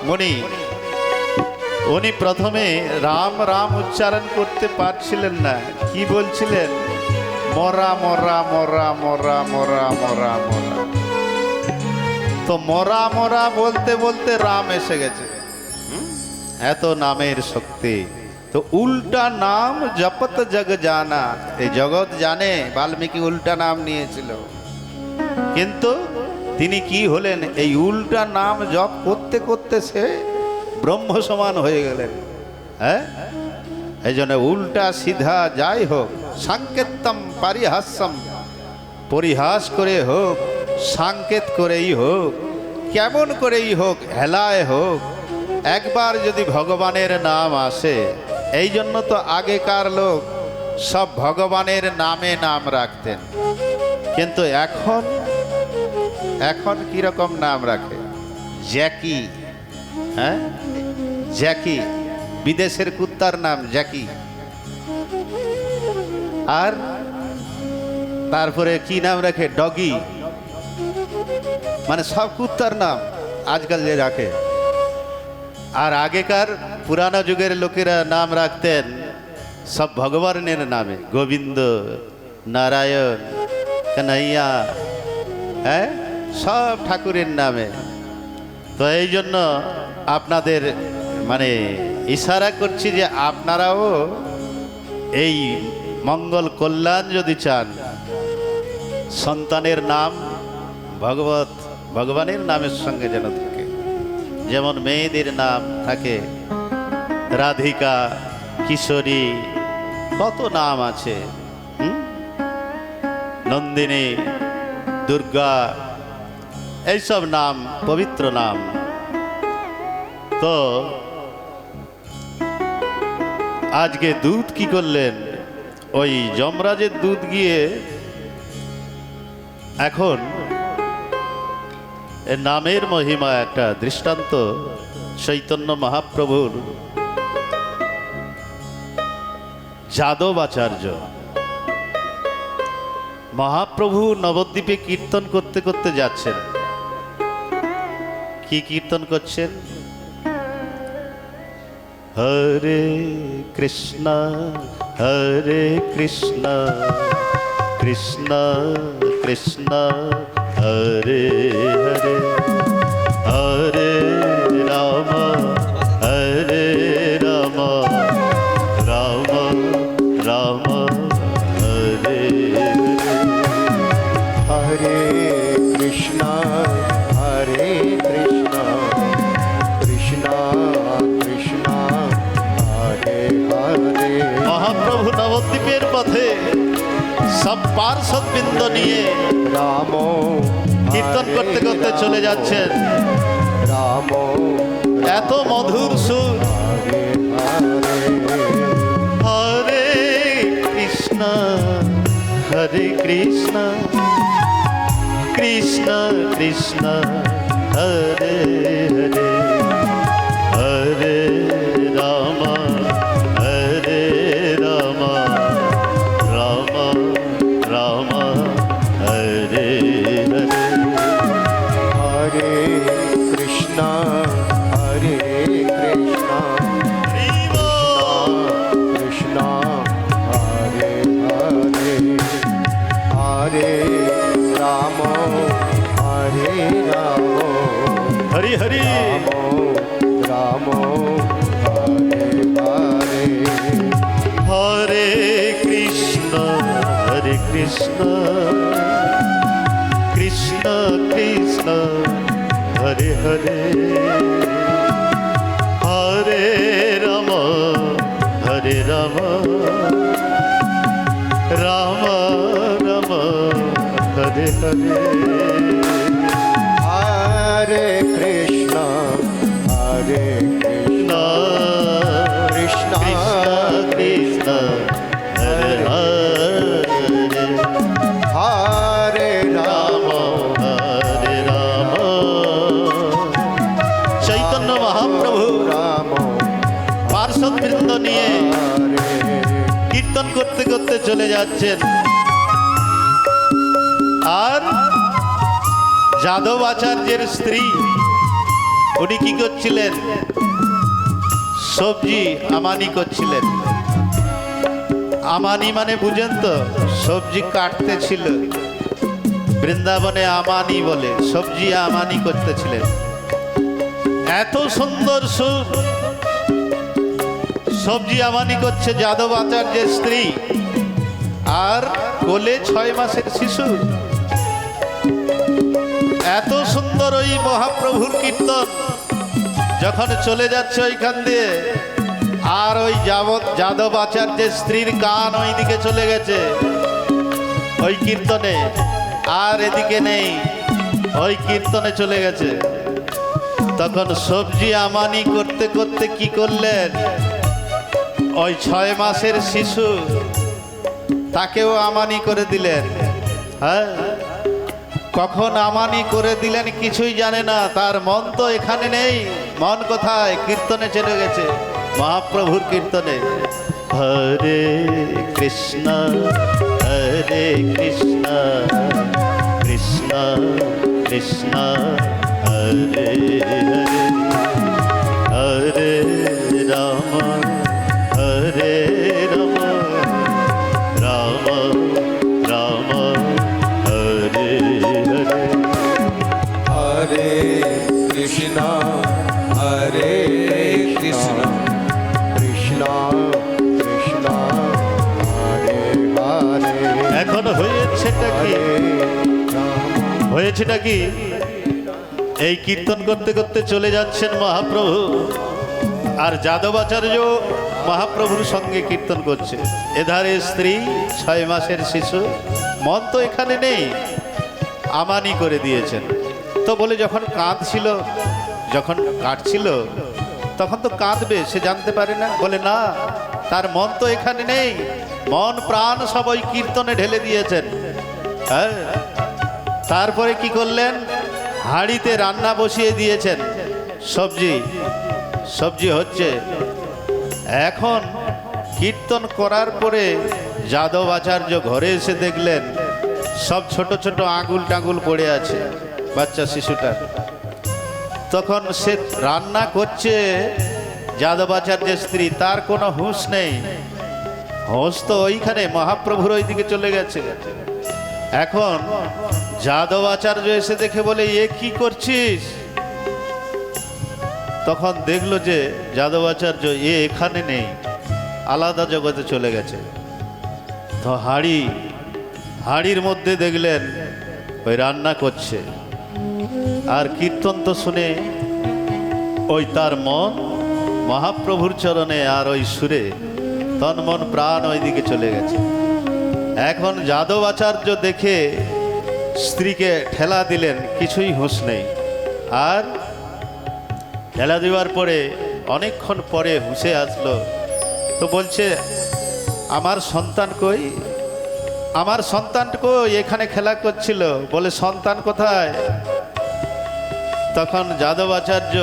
মুনি উনি প্রথমে রাম রাম উচ্চারণ করতে পারছিলেন না, কি বলছিলেন? মরা মরা মরা মরা মরা মরা মরা। তো মরা মরা বলতে বলতে রাম এসে গেছে। এত নামের শক্তি। তো উল্টা নাম জপত জগ জানা, এই জগৎ জানে বাল্মীকি উল্টা নাম নিয়েছিল, কিন্তু তিনি কি হলেন? এই উল্টা নাম জপ করতে করতে সে ব্রহ্ম সমান হয়ে গেলেন। হ্যাঁ, এই জন্য উল্টা সিধা যাই হোক, সাংকেতম পারিহাস্যম, পরিহাস করে হোক, সাংকেত করেই হোক, কেমন করেই হোক, হেলায় হোক, একবার যদি ভগবানের নাম আসে। এই জন্য তো আগেকার লোক সব ভগবানের নামে নাম রাখতেন, কিন্তু এখন কিরকম নাম রাখে? জ্যাকি। হ্যাঁ, জ্যাকি, বিদেশের কুত্তার নাম জ্যাকি। আর তারপরে কি নাম রাখে? ডগি। মানে সব কুত্তার নাম আজকাল যে রাখে। আর আগেকার পুরানো যুগের লোকেরা নাম রাখতেন সব ভগবানের নামে, গোবিন্দ, নারায়ণ, কানাইয়া, হ্যাঁ, সব ঠাকুরের নামে। তো এই জন্য আপনাদের মানে ইশারা করছি যে আপনারাও এই মঙ্গল কল্যাণ যদি চান, সন্তানের নাম ভগবানের নামের সঙ্গে যেন থাকে। যেমন মেয়েদের নাম থাকে রাধিকা, কিশোরী, কত নাম আছে, নন্দিনী, দুর্গা, এইসব নাম পবিত্র নাম। তো আজকে দুধ কি করলেন, ওই যমরাজের দুধ গিয়ে এখন এর নামের মহিমা একটা দৃষ্টান্ত চৈতন্য মহাপ্রভুর যাদব আচার্য মহাপ্রভু নবদ্বীপে কীর্তন করতে করতে যাচ্ছেন। কি কীর্তন করছেন? হরে কৃষ্ণ কৃষ্ণ কৃষ্ণ হরে হরে, হরে রাম রাম রাম হরে हरे कृष्णा कृष्णा कृष्णा हरे हरे। মহাপ্রভু নবদ্বীপের পথে সব পার্শ্ববৃন্দ নিয়ে राम কীর্তন করতে করতে চলে যাচ্ছেন। राम এত মধুর সুর, हरे हरे হরে কৃষ্ণ কৃষ্ণ কৃষ্ণ হরে হরে, হরে রাম রাম রাম হরে হরে। हरे कृष्णा कृष्णा हरे हरे, हरे राम हरे राम হরি হরি। राम हरे हरे। হরে কৃষ্ণ কৃষ্ণ কৃষ্ণ হরে হরে, হরে রাম রাম রাম হরে হরে। हरे कृष्णा कृष्णा কৃষ্ণ হরে হরে, हरे राम হরে রাম। চৈতন্য মহাপ্রভু राम পার্শ্ববৃন্দ নিয়ে हरे কীর্তন করতে করতে চলে যাচ্ছেন। আর যাদব আচার্যের স্ত্রী উনি কি করছিলেন? সবজি আমানি করছিলেন। আমানি মানে বুঝেন তো, সবজি কাটতেছিল। বৃন্দাবনে আমানি বলে, সবজি আমানি করতেছিলেন। এত সুন্দর সুর, সবজি আমানি করছে যাদব আচার্যের স্ত্রী, আর কোলে 6 মাসের শিশু। এত সুন্দর ওই মহাপ্রভুর কীর্তন যখন চলে যাচ্ছে ওইখান দিয়ে, আর ওই যাদব আচার্যের স্ত্রীর কান ওই দিকে চলে গেছে ওই কীর্তনে, আর এদিকে নেই, ওই কীর্তনে চলে গেছে। তখন সবজি আমানি করতে করতে কি করলেন, ওই 6 মাসের শিশু তাকেও আমানি করে দিলেন। হ্যাঁ, কখন আমানি করে দিলেন কিছুই জানে না, তার মন তো এখানে নেই, মন কোথায়? কীর্তনে চলে গেছে, মহাপ্রভুর কীর্তনে। হরে কৃষ্ণ কৃষ্ণ কৃষ্ণ হরে হরে, হরে রাম রাম রাম হরে হরে। हरे कृष्णा कृष्णा कृष्णा हरे हरे। এখন হয়েছেটা কি? হয়েছেটা কি? এই কীর্তন করতে করতে চলে যাচ্ছেন মহাপ্রভু, আর যাদবাচার্য মহাপ্রভুর সঙ্গে কীর্তন করছে। এধারে স্ত্রী, 6 মাসের শিশু, মন তো এখানে নেই, আমানি করে দিয়েছেন। তো বলে যখন কাঁদছিল, যখন কাটছিল তখন তো কাঁদবে, সে জানতে পারে না। বলে না, তার মন তো এখানে নেই, মন প্রাণ সব ওই কীর্তনে ঢেলে দিয়েছেন। হ্যাঁ, তারপরে কি করলেন, হাঁড়িতে রান্না বসিয়ে দিয়েছেন, সবজি সবজি হচ্ছে। এখন কীর্তন করার পরে যাদব আচার্য ঘরে এসে দেখলেন সব ছোট ছোট আঙুল টাঙ্গুল পড়ে আছে বাচ্চা শিশুটার। তখন সে রান্না করছে, যাদব আচার্যের স্ত্রী, তার কোনো হুঁশ নেই, হুঁশ তো ওইখানে মহাপ্রভুর ওই দিকে চলে গেছে। এখন যাদব আচার্য এসে দেখে বলে, এ কি করছিস? তখন দেখলো যে যাদব আচার্য এখানে নেই, আলাদা জগতে চলে গেছে। তো হাঁড়ির মধ্যে দেখলেন ওই রান্না করছে, আর কীর্তন তো শুনে ওই তার মন মহাপ্রভুর চরণে আর ওই সুরে তন মন প্রাণ ওই দিকে চলে গেছে। এখন যাদব আচার্য দেখে স্ত্রীকে ঠেলা দিলেন, কিছুই হুঁশ নেই। আর ঠেলা দেওয়ার পরে অনেকক্ষণ পরে হুঁশে আসলো, তো বলছে, আমার সন্তান কই, আমার সন্তান কই, এখানে খেলা করছিল। বলে, সন্তান কোথায়? তখন যাদব আচার্য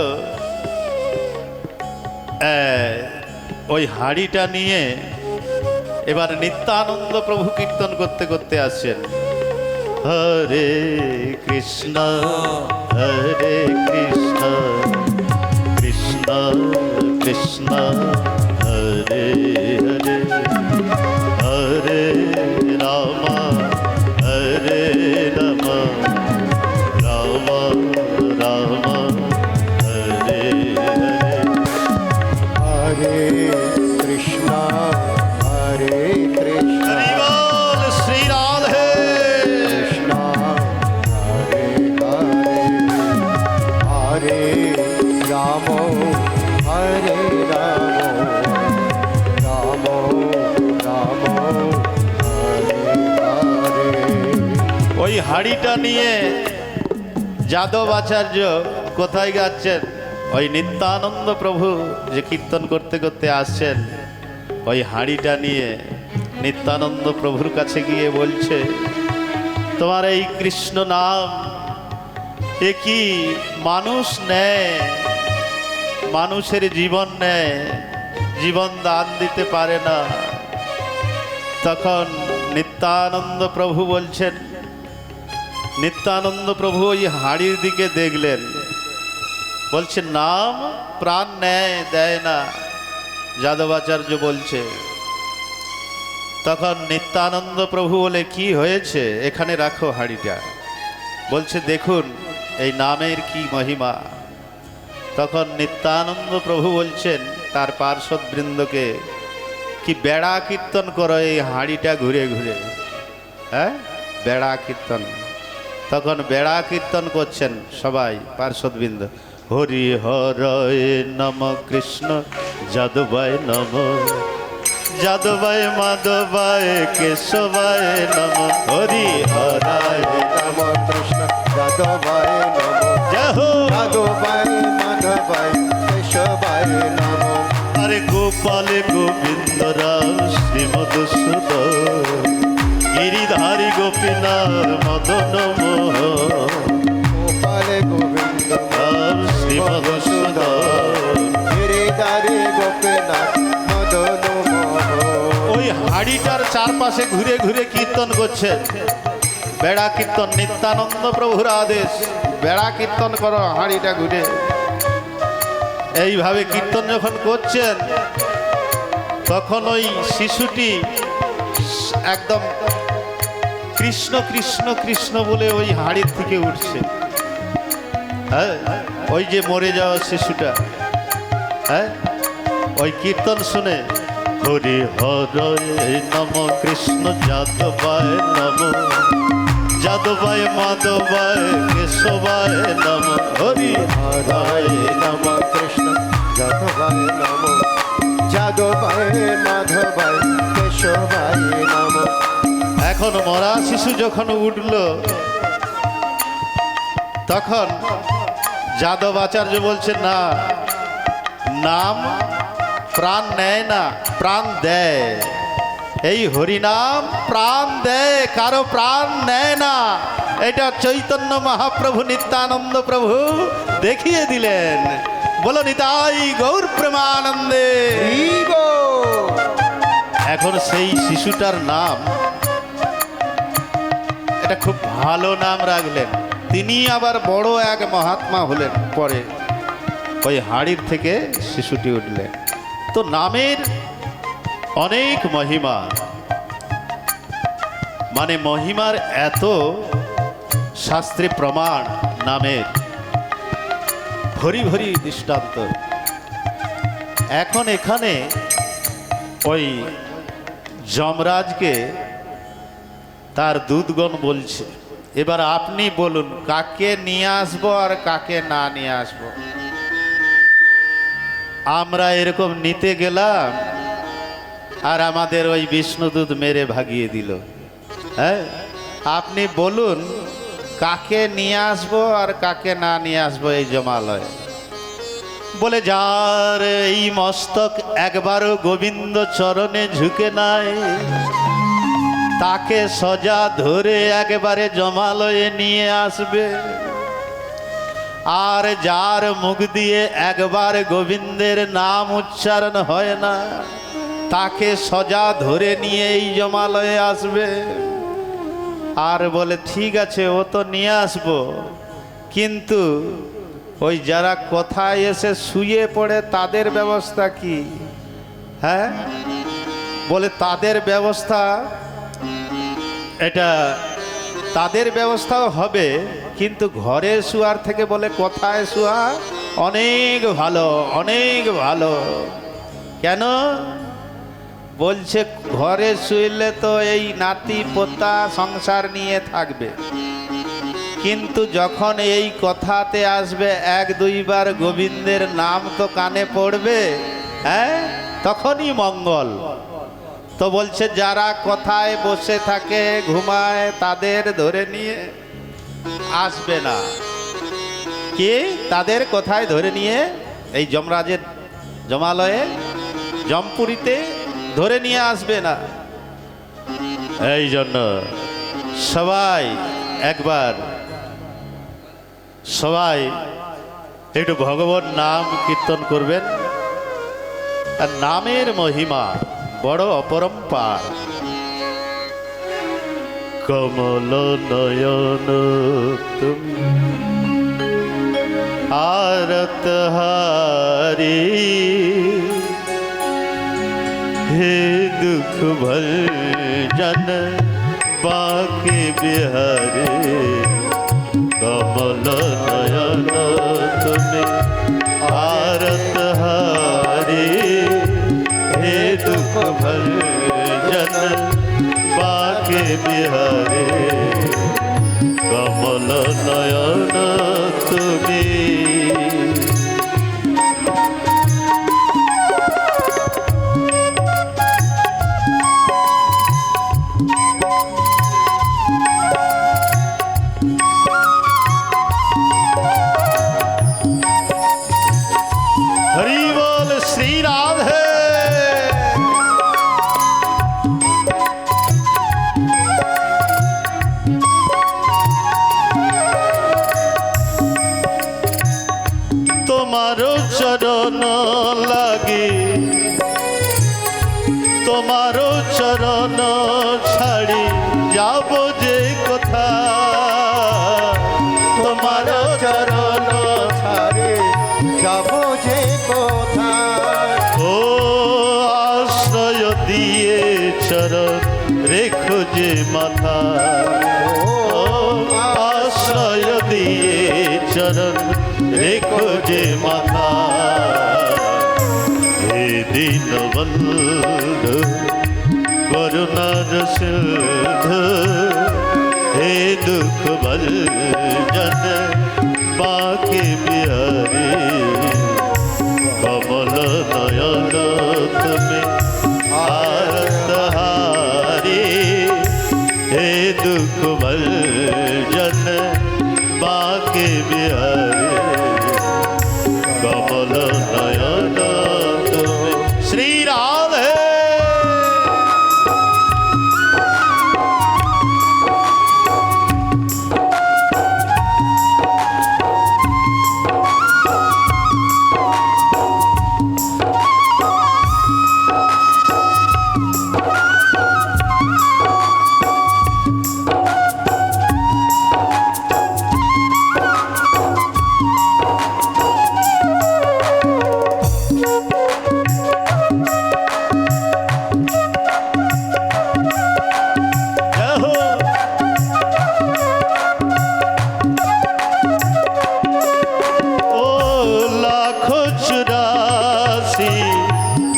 ওই হাঁড়িটা নিয়ে এবার নিত্যানন্দ প্রভু কীর্তন করতে করতে আসছেন। হরে কৃষ্ণ হরে কৃষ্ণ কৃষ্ণ কৃষ্ণ হরে হরে হরে রাম হরে রাম রাম রাম হরে হরে। হরে কৃষ্ণ হরে কৃষ্ণ হরি বল শ্রী রাধে। কৃষ্ণ হরে হরে হরে রাম হরে রাম রাম রাম হরে হরে। ওই হাঁড়িটা নিয়ে যাদব আচার্য কোথায় যাচ্ছেন? ওই নিত্যানন্দ প্রভু যে কীর্তন করতে করতে আসছেন, ওই হাঁড়িটা নিয়ে নিত্যানন্দ প্রভুর কাছে গিয়ে বলছে, তোমার এই কৃষ্ণ নাম এ কি মানুষ নেয়, মানুষের জীবন নেয়, জীবন দান দিতে পারে না। তখন নিত্যানন্দ প্রভু বলছেন, নিত্যানন্দ প্রভু ওই হাঁড়ির দিকে দেখলেন, বলছে, নাম প্রাণ নেয়, দেয় না। যাদবাচার্য বলছে। তখন নিত্যানন্দ প্রভু বলে, কি হয়েছে, এখানে রাখো হাঁড়িটা। বলছে, দেখুন এই নামের কি মহিমা। তখন নিত্যানন্দ প্রভু বলছেন তার পার্শ্বদ বৃন্দকে, কি বেড়া কীর্তন করো এই হাঁড়িটা ঘুরে ঘুরে। হ্যাঁ, বেড়া কীর্তন। তখন বেড়া কীর্তন করছেন সবাই পার্শ্বদবৃন্দ। হরি হরয় নম কৃষ্ণ যাদবায় নম, যাদবায় মাধবায় কেশবায় নম। হরি হরায় নম কৃষ্ণ যাদবায় নম, জয় হো। যাদবায় মাধবায় কেশবায় নম। আরে গোপাল গোবিন্দ রাম শ্রী মধুসূদন, গিরিধারী গোপীনাথ মদন মোহন। গোপাল গোবিন্দ রাম শ্রী মধুসূদন। গিরিধারী গোপীনাথ মদন মোহন। ওই হাড়িটার চারপাশে ঘুরে ঘুরে কীর্তন করছেন, বেড়া কীর্তন। নিত্যানন্দ প্রভুর আদেশ, বেড়া কীর্তন করো হাড়িটা ঘুরে। এইভাবে কীর্তন যখন করছেন, তখন ওই শিশুটি একদম কৃষ্ণ কৃষ্ণ কৃষ্ণ বলে ওই হাড়ির থেকে উঠছে। হ্যাঁ, ওই যে মরে যাওয়া শিশুটা, হ্যাঁ, ওই কীর্তন শুনে হরি হরয় নম কৃষ্ণ যাদবায় নম, যাদবায় মাধবায় কেশবায় নম। হরি হরায় নম কৃষ্ণ যাদবায় নম, যাদবায় মাধবায় কেশবায় নম। এখন মরা শিশু যখন উঠল, তখন যাদব আচার্য বলছে, না, নাম প্রাণ নেয় না, প্রাণ দেয়। এই হরিনাম প্রাণ দেয়, কারো প্রাণ নেয় না। এটা চৈতন্য মহাপ্রভু নিত্যানন্দ প্রভু দেখিয়ে দিলেন। বলো নিতাই গৌর প্রেমানন্দে। এখন সেই শিশুটার নাম, এটা খুব ভালো নাম রাখলেন। তিনি আবার বড় এক মহাত্মা হলেন। পরে ওই হাড়ির থেকে শিশুটি উঠলেন। তো নামের অনেক মহিমা, মানে মহিমার এত শাস্ত্রে প্রমাণ নামের, ভরি ভরি দৃষ্টান্ত। এখন এখানে ওই যমরাজকে তার দূতগণ বলছে, এবার আপনি বলুন কাকে নিয়ে আসবো আর কাকে না নিয়ে আসবো। আমরা এরকম নিতে গেলাম আর আমাদের ওই বিষ্ণুদূত মেরে ভাগিয়ে দিল। হ্যাঁ, আপনি বলুন কাকে নিয়ে আসবো আর কাকে না নিয়ে আসবো এই জমালয়। বলে, যার এই মস্তক একবারও গোবিন্দ চরণে ঝুঁকে নাই, তাকে সজা ধরে একেবারে জমালয়ে নিয়ে আসবে। আর যার মুখ দিয়ে একবার গোবিন্দের নাম উচ্চারণ হয় না, তাকে সজা ধরে নিয়ে এই জমালয়ে আসবে। আর বলে, ঠিক আছে, ও তো নিয়ে আসবো, কিন্তু ওই যারা কোথায় এসে শুয়ে পড়ে তাদের ব্যবস্থা কি? হ্যাঁ, বলে তাদের ব্যবস্থা, এটা তাদের ব্যবস্থাও হবে, কিন্তু ঘরে শুয়ার থেকে বলে কোথায় শুয়া অনেক ভালো, অনেক ভালো। কেন? বলছে ঘরে শুইলে তো এই নাতি পোতা সংসার নিয়ে থাকবে, কিন্তু যখন এই কথাতে আসবে এক দুইবার গোবিন্দের নাম তো কানে পড়বে, হ্যাঁ, তখনই মঙ্গল। তো বলছে যারা কোথায় বসে থাকে ঘুমায় তাদের ধরে নিয়ে আসবে না। কি? তাদের কোথায় ধরে নিয়ে এই যমরাজের জমালয়ে জমপুরীতে ধরে নিয়ে আসবে না। এই জন্য সবাই একবার সবাই একটু ভগবান নাম কীর্তন করবেন। আর নামের মহিমা বড় অপরম্পার। কমল নয়ন তুমি আরত হারি, হে দুঃখ ভঞ্জন বাকে বিহারে। কমল নয়ন তুমি আরত হারি, হে দুঃখ ভঞ্জন বাকে বিহারে। কমল নয়ন তুমি। হরি বল শ্রী রাধে। তোমারও চরণ লাগে, তোমারও চরণ ছাড়ি যাব যে কোথা। তোমারও চরণ ছাড়ে যাব যে কোথায়। ও আশ্রয় দিয়ে চরণ রেখো যে মাথা। ও আশ্রয় দিয়ে চরণ রেখো যে মাথা। হে দীনবন্ধু করুণার সিন্ধু, হে দুঃখ ভঞ্জন বাকে বিহারি। কমল নয়ন তুমি আরত হারি, হে দুঃখ ভঞ্জন বাকে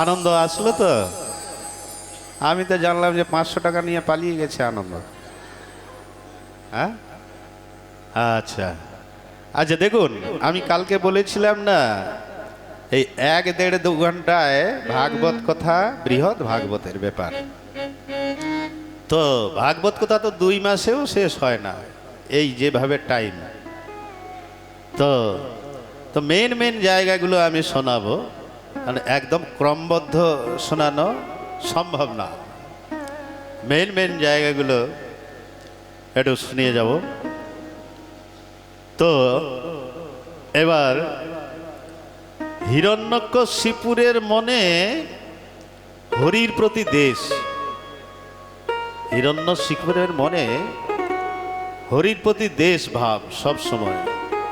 আনন্দ আসলো তো? আমি তো জানলাম যে 500 টাকা নিয়ে পালিয়ে গেছে আনন্দ। হ্যাঁ, আচ্ছা আচ্ছা, দেখুন আমি কালকে বলেছিলাম না, এই 1-1.5-2 ঘন্টায় ভাগবত কথা, বৃহৎ ভাগবতের ব্যাপার। তো ভাগবত কথা তো 2 মাসেও শেষ হয় না, এই যেভাবে টাইম। তো তো মেন মেন জায়গাগুলো আমি শোনাবো, মানে একদম ক্রমবদ্ধ শোনানো সম্ভব না। মেন মেন জায়গাগুলো একটু শুনিয়ে যাব। তো এবার হিরণ্যকশিপুরের মনে হরির প্রতি দেশ, হিরণ্যকশিপুরের মনে হরির প্রতি দেশ ভাব সব সময়।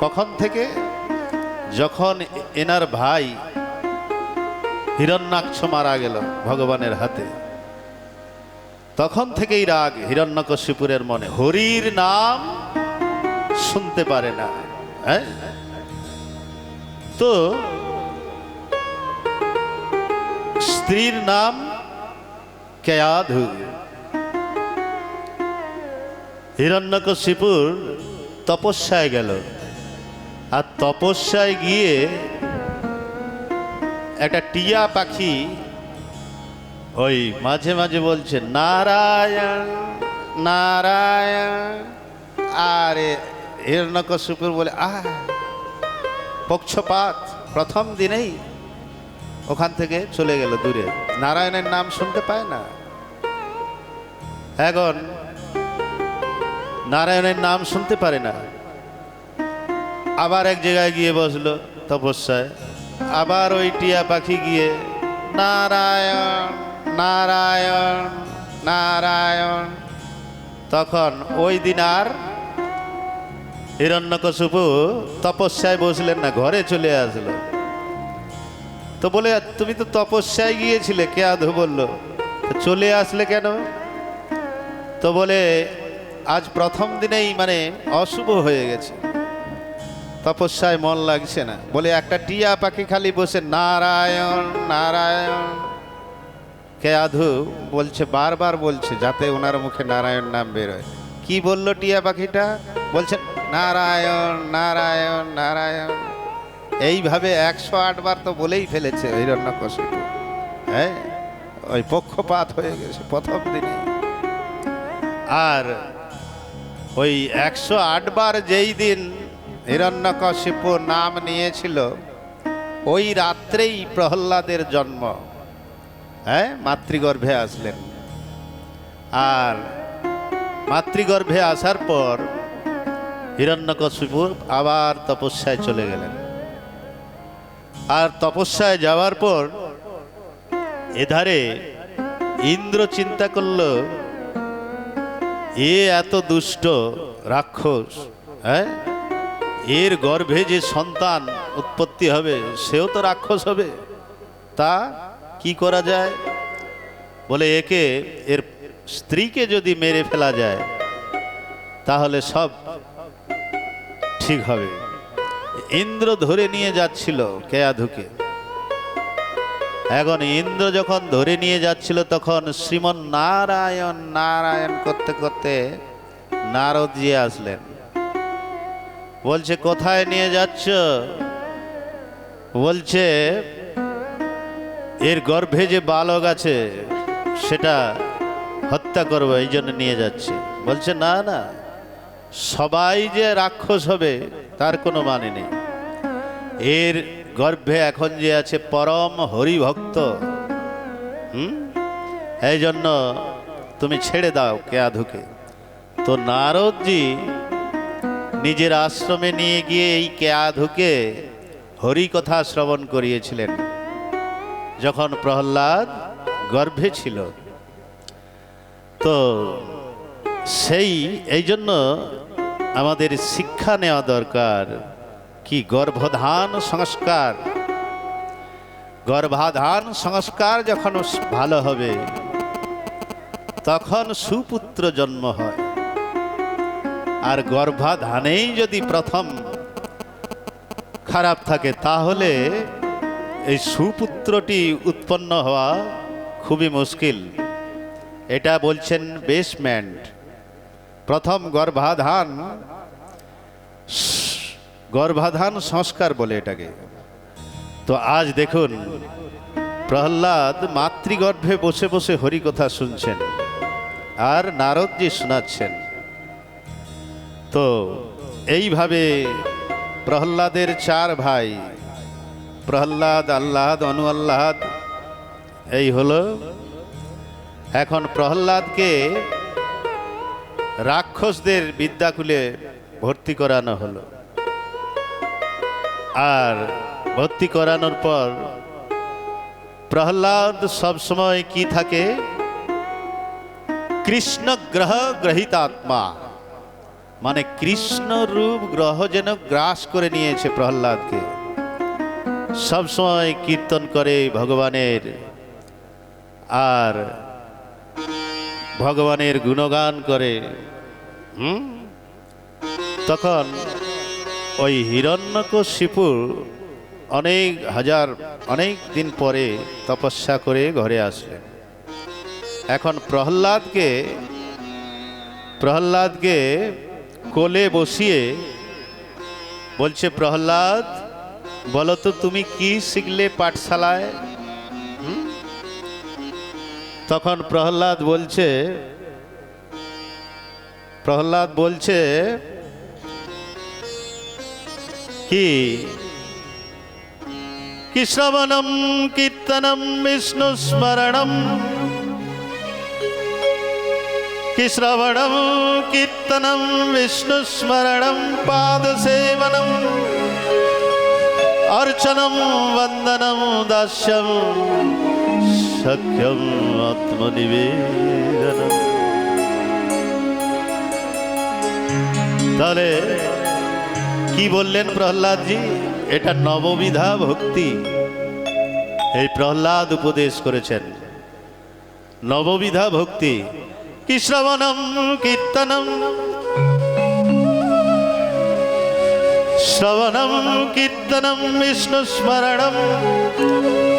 কখন থেকে? যখন এনার ভাই হিরণ্যাক্ষ মারা গেল ভগবানের হাতে, তখন থেকেই রাগ হিরণ্যকশিপুরের মনে, হরির নাম শুনতে পারে না। হ্যাঁ, তো স্ত্রীর নাম কেয়াধু। হিরণ্যকশিপুর তপস্যায় গেল, আর তপস্যায় গিয়ে একটা টিয়া পাখি ওই মাঝে মাঝে বলছে নারায়ণ নারায়ণ, আর হিরণ্যকশিপুর বলে পক্ষপাত, প্রথম দিনেই ওখান থেকে চলে গেল দূরে, নারায়ণের নাম শুনতে পায় না। এখন নারায়ণের নাম শুনতে পারে না, আবার এক জায়গায় গিয়ে বসলো তপস্যায়, আবার ওই টিয়া পাখি গিয়ে নারায়ণ নারায়ণ নারায়ণ। তখন ওই দিন আর হিরণ্যকশিপু তপস্যায় বসলেন না, ঘরে চলে আসলো। তো বলে তুমি তো তপস্যায় গিয়েছিলে, কেয়াধু বলল, চলে আসলে কেন? তো বলে আজ প্রথম দিনেই মানে অশুভ হয়ে গেছে, তপস্যায় মন লাগছে না। বলে একটা টিয়া পাখি খালি বসে নারায়ণ নারায়ণ। কেয়াধু বলছে, বারবার বলছে যাতে ওনার মুখে নারায়ণ নাম বেরোয়। কি বললো টিয়া পাখিটা? বলছে নারায়ণ নারায়ণ নারায়ণ। এইভাবে 108 বার তো বলেই ফেলেছে হিরণ্যকশিপু। হ্যাঁ, ওই পক্ষপাত হয়ে গেছে প্রথম দিনে। আর ওই 108 বার যেই দিন হিরণ্যকশিপু নাম নিয়েছিল, ওই রাত্রেই প্রহ্লাদের জন্ম। হ্যাঁ, মাতৃগর্ভে আসলেন, আর মাতৃগর্ভে আসার পর হিরণ্যকশিপু আবার তপস্যায় চলে গেলেন। আর তপস্যায় যাওয়ার পর এধারে ইন্দ্র চিন্তা করল, এ এত দুষ্ট রাক্ষস, হ্যাঁ, এর গর্ভে যে সন্তান উৎপত্তি হবে সেও তো রাক্ষস হবে, তা কি করা যায়? বলে একে, এর স্ত্রীকে যদি মেরে ফেলা যায় তাহলে সব ঠিক হবে। ইন্দ্র ধরে নিয়ে যাচ্ছিল কেয়াধুকে। এখন ইন্দ্র যখন ধরে নিয়ে যাচ্ছিল, তখন শ্রীমন নারায়ণ নারায়ণ করতে করতে নারদজি আসলেন। বলছে কোথায় নিয়ে যাচ্ছ? বলছে এর গর্ভে যে বালক আছে সেটা হত্যা করবো, এই জন্য নিয়ে যাচ্ছে। বলছে না না, সবাই যে রাক্ষস হবে তার কোনো মানে নেই। এর গর্ভে এখন যে আছে পরম হরিভক্ত, এই জন্য তুমি ছেড়ে দাও কেয়াধুকে। তো নারদজি নিজের আশ্রমে নিয়ে গিয়ে এই কেয়াধুকে হরি কথা শ্রবণ করিয়েছিলেন যখন প্রহ্লাদ গর্ভে ছিল। তো এই জন্য আমাদের শিক্ষা নেওয়া দরকার কি, গর্ভধান সংস্কার। গর্ভাধান সংস্কার যখন ভালো হবে তখন সুপুত্র জন্ম হয়। আর গর্ভাধানেই যদি প্রথম খারাপ থাকে তাহলে এই সুপুত্রটি উৎপন্ন হওয়া খুবই মুশকিল। এটা বলছেন বেসমেন্ট, প্রথম গর্ভাধান সংস্কার বলে এটাকে। তো আজ দেখুন প্রহ্লাদ মাতৃগর্ভে বসে বসে হরিকথা শুনছেন আর নারদজি শোনাচ্ছেন। তো এইভাবে প্রহ্লাদের চার ভাই, প্রহ্লাদ, আহ্লাদ, অনু আহ্লাদ, এই হলো। এখন প্রহ্লাদকে রাক্ষসদের বিদ্যাকুলে ভর্তি করানো হলো। আর ভর্তি করানোর পর প্রহ্লাদ সবসময় কি থাকে? কৃষ্ণ গ্রহ গ্রহিতাত্মা, মানে কৃষ্ণ রূপ গ্রহ যেন গ্রাস করে নিয়েছে প্রহ্লাদকে। সবসময় কীর্তন করে ভগবানের, আর ভগবানের গুণগান করে। তখন ওই হিরণ্যকশিপু অনেক দিন পরে তপস্যা করে ঘরে আসলেন। এখন প্রহ্লাদকে কোলে বসিয়ে বলছে, প্রহ্লাদ বলো তো তুমি কি শিখলে পাঠশালায়? তখন প্রহ্লাদ বলছে কি শ্রবণম কীর্তনম বিষ্ণু স্মরণম, কি শ্রবণম কীর্তনম বিষ্ণু স্মরণম, পাদ সেবনম অর্চনম বন্দনম দাস্যম সখ্যম আত্মনিবেদনম। তাহলে কি বললেন প্রহ্লাদজি? এটা নববিধা ভক্তি। এই প্রহ্লাদ উপদেশ করেছেন নববিধা ভক্তি। কি শ্রবণম কীর্তনম, শ্রবণম কীর্তনম বিষ্ণু স্মরণম,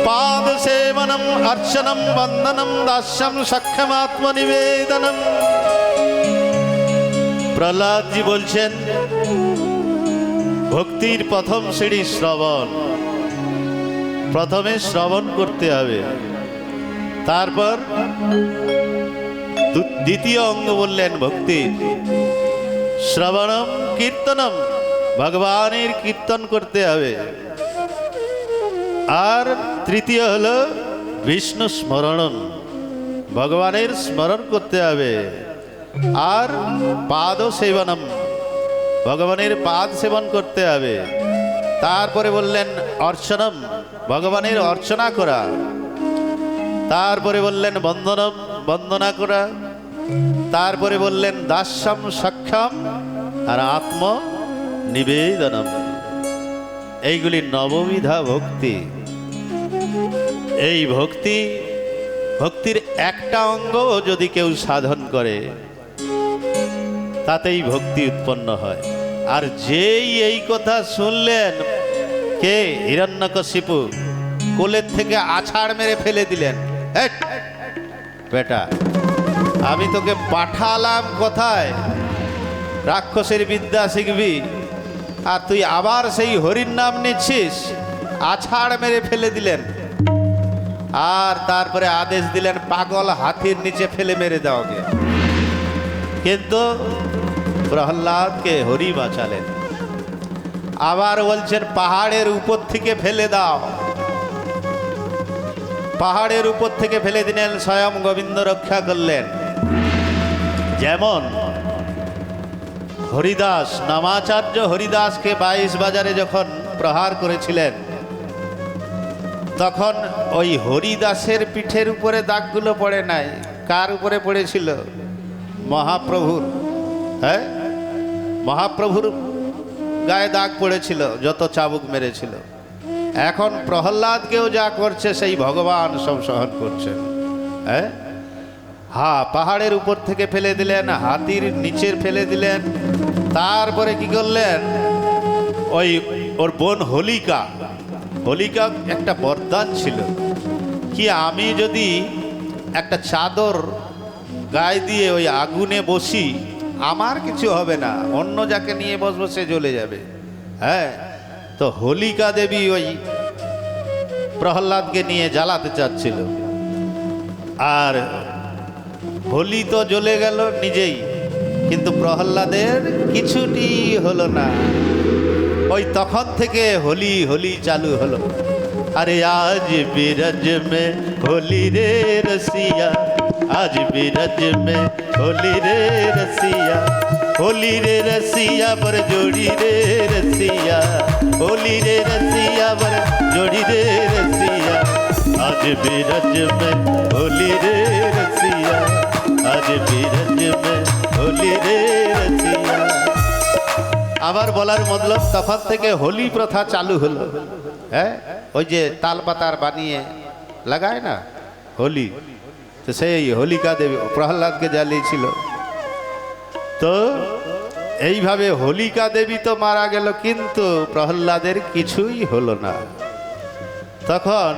পাদ সেবনম অর্চনম বন্দনম দাস্যম সখ্যম আত্মনিবেদনম। প্রহ্লাদজি বলছেন ভক্তির প্রথম সিঁড়ি শ্রবণ। প্রথমে শ্রবণ করতে হবে, তারপর দ্বিতীয় অঙ্গ বললেন ভক্তির, শ্রবণম কীর্তনম, ভগবানের কীর্তন করতে হবে। আর তৃতীয় হলো বিষ্ণু স্মরণম, ভগবানের স্মরণ করতে হবে। আর পাদ সেবনম, ভগবানের পাদ সেবন করতে হবে। তারপরে বললেন অর্চনম, ভগবানের অর্চনা করা। তারপরে বললেন বন্দনম, বন্দনা করা। তারপরে বললেন দাস্যম সখ্যম আর আত্ম নিবেদনম। এইগুলি নববিধা ভক্তি। এই ভক্তির একটা অঙ্গ যদি কেউ সাধন করে তাতেই ভক্তি উৎপন্ন হয়। আর যেই এই কথা শুনলেন, কে? হিরণ্যকশিপু কোলের থেকে আছাড় মেরে ফেলে দিলেন। বেটা, আমি তোকে পাঠালাম কোথায়? রাক্ষসের বিদ্যা শিখবি, আর তুই আবার সেই হরির নাম নিচ্ছিস? আছাড় মেরে ফেলে দিলেন। আর তারপরে আদেশ দিলেন পাগল হাতির নিচে ফেলে মেরে দেওয়াকে। কিন্তু প্রহ্লাদকে হরি বাঁচালেন। আবার বলছেন পাহাড়ের উপর থেকে ফেলে দাও। পাহাড়ের উপর থেকে ফেলে দিলেন, স্বয়ং গোবিন্দ রক্ষা করলেন। যেমন হরিদাস, নামাচার্য হরিদাসকে 22 বাজারে যখন প্রহার করেছিলেন, তখন ওই হরিদাসের পিঠের উপরে দাগগুলো পড়ে নাই। কার উপরে পড়েছিল? মহাপ্রভুর। হ্যাঁ, মহাপ্রভুর গায়ে দাগ পড়েছিল, যত চাবুক মেরেছিল। এখন প্রহ্লাদকেও যা করছে সেই ভগবান সব সহন করছেন। হ্যাঁ, পাহাড়ের উপর থেকে ফেলে দিলেন, হাতির নিচের ফেলে দিলেন। তারপরে কি করলেন? ওর বোন হোলিকা, হোলিকা একটা বরদান ছিল কি, আমি যদি একটা চাদর গায়ে দিয়ে ওই আগুনে বসি আমার কিছু হবে না, অন্য যাকে নিয়ে বসবো সে জ্বলে যাবে। হ্যাঁ, তো হোলিকা দেবী ওই প্রহ্লাদকে নিয়ে জ্বালাতে চাচ্ছিল, আর হোলি তো জ্বলে গেল নিজেই, কিন্তু প্রহ্লাদের কিছুটি হলো না। ওই তখন থেকে হোলি হোলি চালু হলো। আরে আজ বিরজ মে হোলি রে রসিয়া, আজ বিরজ মে হোলি রে রসিয়া, হোলি রে রসিয়া বর জোড়ি রে রসিয়া, হোলি রে রসিয়া বর জোড়ি রে রসিয়া, আজ বিরজ মে হোলি রে রসিয়া, আজ বিরজ মে হোলি রে রসিয়া। আবার বলার মতলব তখন থেকে হোলি প্রথা চালু হলো। হ্যাঁ, ওই যে তাল পাতার বানিয়ে লাগায় না হোলি, তো সেই হোলিকা দেবী প্রহ্লাদকে জ্বালিয়েছিল। তো এইভাবে হোলিকা দেবী তো মারা গেল, কিন্তু প্রহ্লাদের কিছুই হলো না। তখন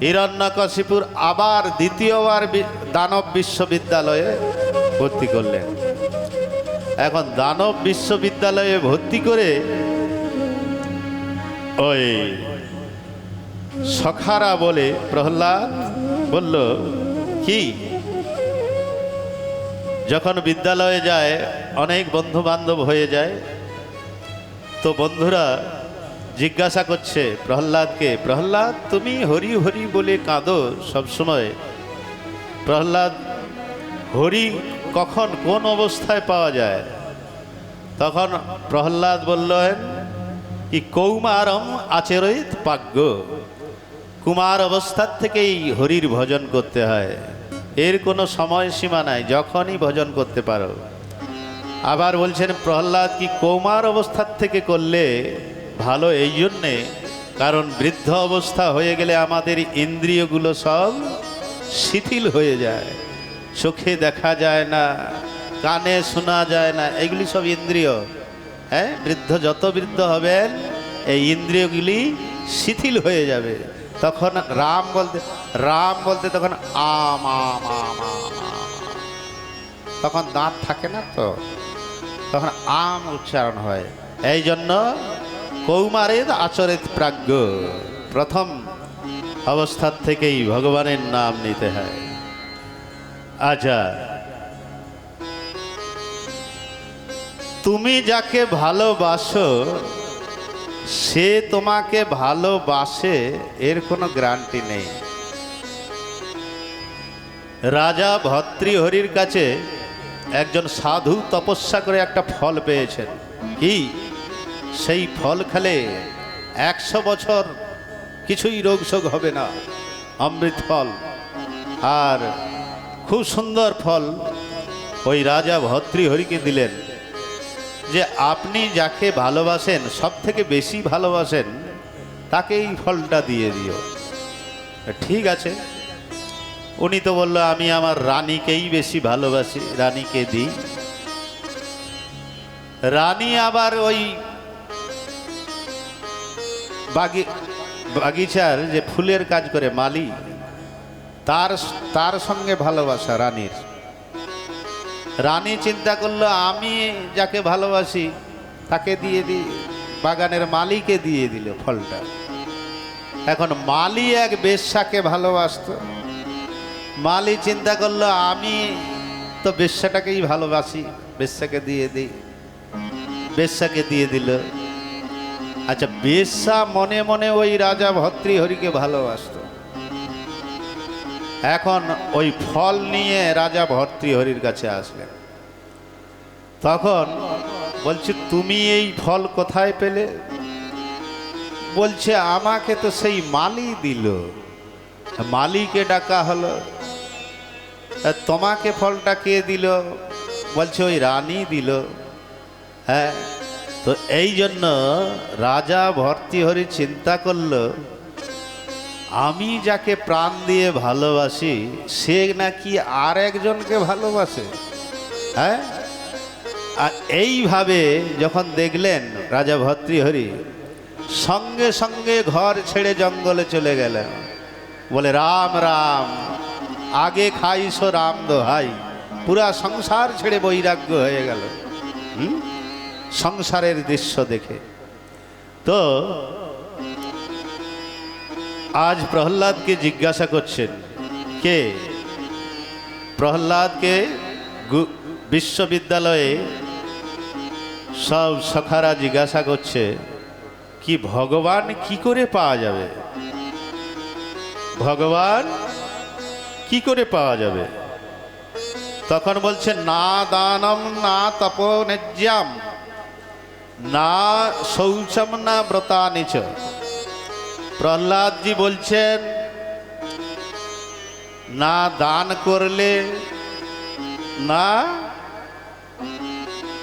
হিরণ্যকশিপুর আবার দ্বিতীয়বার দানব বিশ্ববিদ্যালয়ে ভর্তি করলেন। এখন দানব বিশ্ববিদ্যালয়ে ভর্তি করে ওই সখারা বলে প্রহ্লাদ বলল কি, যখন বিদ্যালয়ে যায় অনেক বন্ধু বান্ধব হয়ে যায়, তো বন্ধুরা জিজ্ঞাসা করছে প্রহ্লাদকে, প্রহ্লাদ তুমি হরি হরি বলে কাঁদো সবসময়, প্রহ্লাদ হরি কখন কোন অবস্থায় পাওয়া যায়? তখন প্রহ্লাদ বললেন কি, কৌমারম আচরিত পাগ্য, কুমার অবস্থার থেকেই হরির ভজন করতে হয়, এর কোনো সময়সীমা নাই, যখনই ভজন করতে পারো। আবার বলছেন প্রহ্লাদ কি কৌমার অবস্থার থেকে করলে ভালো, এই জন্যে কারণ বৃদ্ধ অবস্থা হয়ে গেলে আমাদের ইন্দ্রিয়গুলো সব শিথিল হয়ে যায়, চোখে দেখা যায় না, কানে শোনা যায় না, এগুলি সব ইন্দ্রিয়। হ্যাঁ, বৃদ্ধ যত বৃদ্ধ হবেন এই ইন্দ্রিয়গুলি শিথিল হয়ে যাবে। তখন রাম বলতে তখন আম আম আম আম, তখন দাঁত থাকে না, তো তখন আম উচ্চারণ হয়। এই জন্য কৌমারের আচরিত প্রাজ্ঞ, প্রথম অবস্থার থেকেই ভগবানের নাম নিতে হয়। আচ্ছা, তুমি যাকে ভালোবাসো সে তোমাকে ভালোবাসে, এর কোনো গ্যারান্টি নেই। রাজা ভর্তৃহরির কাছে একজন সাধু তপস্যা করে একটা ফল পেয়েছেন, কি সেই ফল খেলে 100 বছর কিছুই রোগ শোক হবে না, অমৃত ফল, আর খুব সুন্দর ফল। ওই রাজা ভর্তৃহরিকে দিলেন যে আপনি যাকে ভালোবাসেন, সব থেকে বেশি ভালোবাসেন, তাকে এই ফলটা দিয়ে দিও। ঠিক আছে, উনি তো বললো আমি আমার রানীকেই বেশি ভালোবাসি, রানীকে দিই। রানী আবার ওই বাগিচার যে ফুলের কাজ করে মালি, তার সঙ্গে ভালোবাসা রানীর। রানী চিন্তা করলো আমি যাকে ভালোবাসি তাকে দিয়ে দিই, বাগানের মালিকে দিয়ে দিল ফলটা। এখন মালি এক বেশ্যাকে ভালোবাসতো, মালি চিন্তা করলো আমি তো বেশ্যাটাকেই ভালোবাসি, বেশ্যাকে দিয়ে দিই, বেশ্যাকে দিয়ে দিল। আচ্ছা, বেশ্যা মনে মনে ওই রাজা ভর্তৃহরিকে ভালোবাসতো। এখন ওই ফল নিয়ে রাজা ভর্তৃহরির কাছে আসলেন। তখন বলছে তুমি এই ফল কোথায় পেলে? বলছে আমাকে তো সেই মালি দিল। মালিকে ডাকা হলো, তোমাকে ফলটা কে দিল? বলছে ওই রানী দিল। হ্যাঁ, তো এই জন্য রাজা ভর্তৃহরি চিন্তা করলো আমি যাকে প্রাণ দিয়ে ভালোবাসি সে নাকি আর একজনকে ভালোবাসে। হ্যাঁ, আর এইভাবে যখন দেখলেন রাজা ভর্তৃহরি, সঙ্গে সঙ্গে ঘর ছেড়ে জঙ্গলে চলে গেলেন। বলে রাম রাম, আগে খাইছো রাম দোহাই। পুরা সংসার ছেড়ে বৈরাগ্য হয়ে গেল সংসারের দৃশ্য দেখে। তো আজ প্রহ্লাদকে জিজ্ঞাসা করছেন, কে? প্রহ্লাদকে বিশ্ববিদ্যালয়ে সব সখারা জিজ্ঞাসা করছে, কি ভগবান কি করে পাওয়া যাবে? ভগবান কি করে পাওয়া যাবে? তখন বলছে, না দানম না তপোনেজ্যাম না শৌচম না ব্রতানিচ। প্রহ্লাদজি বলছেন, না দান করলে, না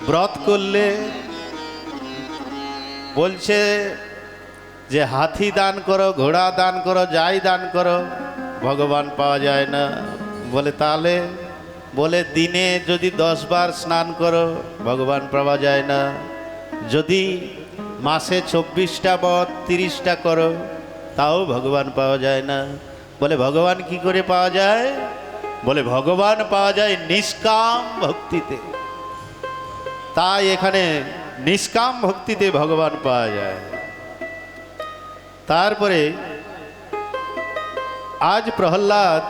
ব্রত করলে, বলছে যে হাতি দান করো, ঘোড়া দান করো, যাই দান করো, ভগবান পাওয়া যায় না। বলে তাহলে? বলে দিনে যদি 10 বার স্নান করো ভগবান পাওয়া যায় না, যদি মাসে 24টা বা 30টা করো তাও ভগবান পাওয়া যায় না। বলে ভগবান কি করে পাওয়া যায়? বলে ভগবান পাওয়া যায় নিষ্কাম ভক্তিতে। তাই এখানে নিষ্কাম ভক্তিতে ভগবান পাওয়া যায়। তারপরে আজ প্রহ্লাদ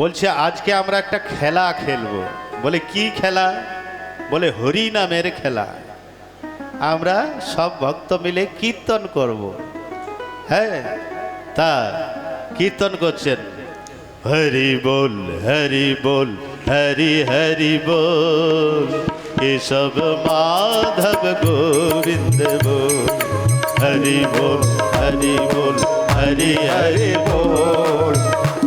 বলছে, আজকে আমরা একটা খেলা খেলবো। বলে কি খেলা? বলে হরি নামের খেলা। আমরা সব ভক্ত মিলে কীর্তন করব। হ্যাঁ, তা কীর্তন করছেন, হরি বল হরি বল হরি হরি বল, কেশব মাধব গোবিন্দ বল, হরি বল হরি বল হরি হরি बोल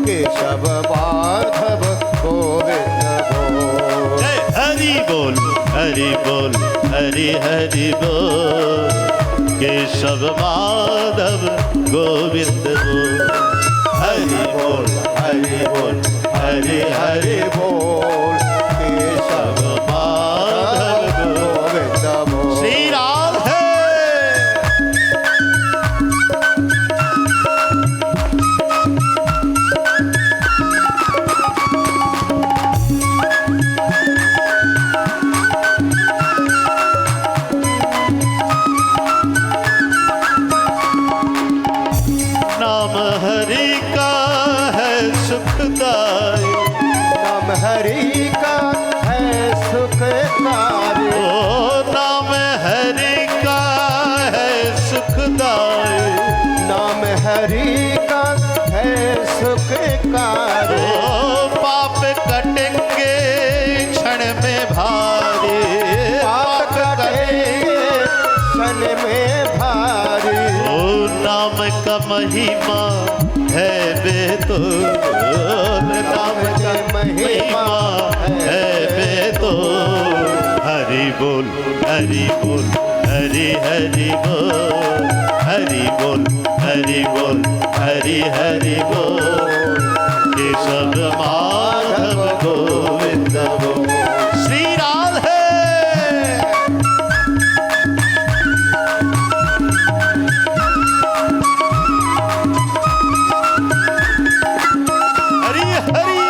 केशव माधव गोविंद बोल। हरि बोल हरि बोल हरि हरि बोल, केशव माधव गोविंद बोल, हरि बोल हरि बोल हरि हरि बोल केशव माधव गोविंद बोल। श्री राधे। नाम हरि का है सुखदाई, नाम हरि का है सुखदाई, ओ नाम हरि का है सुखदाई, नाम हरि का है सुखकारी। ओ पाप कटेंगे क्षण में भारी, पाप कटेंगे क्षण में भारी। ओ नाम का महिमा है बेतोल, नाम का महिमा है बेतोल, हरि बोल हरि बोल हरि हरि बोल, हरि बोल हरि बोल हरि हरि बोल, केशव माधव गोविंद बोल। श्री राधे। हरि हरि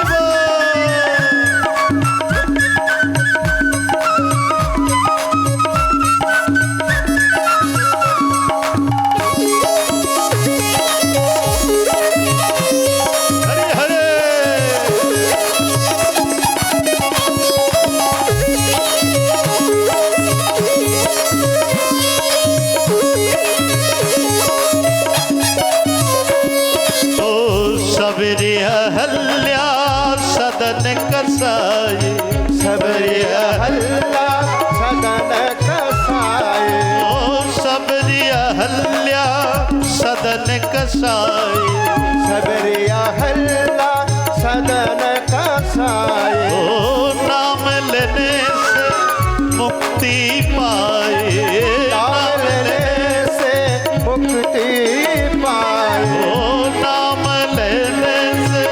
हरे हरे। ओ सबरी अहल्या सदन कसाई, सबरी हल्ला सदन कसाए, ओ सबरी अहल्या सदन कसाई, सबरी हल्ला सदन कसाए। ओ नाम लेने से मुक्ति पाए, नाम लेने से मुक्ति पाए, ओ नाम लेने से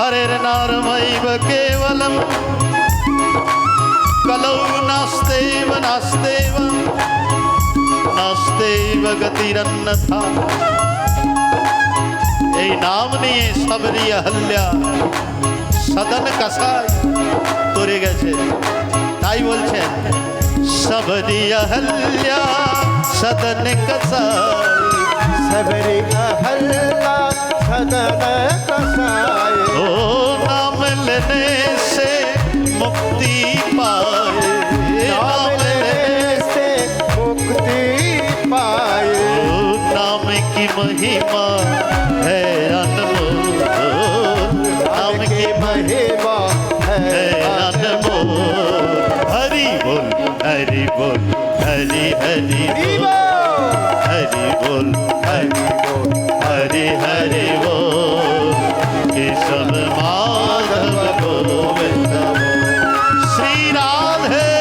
हरेर्नामैव केवलम् कलौ नास्तेव नास्तेव नास्तेव गतिरन्यथा। এই নাম নিয়ে সবরি অহল্যা সদন কসাই তরে গেছে। তাই বলছেন সবরি অহল্যা সদন কসাই। सबरी अहल्ला सदन कसाय। ओ नाम लेने से मुक्ति पाए, नाम लेने से मुक्ति पाए। ओ नाम की महिमा है अनमोल, नाम की महिमा है अनमोल। हरि बोल हरि बोल हरि हरि बोल हरि बोल हरि बोल हरि हरि बोल। केशव माधव गोविंद श्री राधे।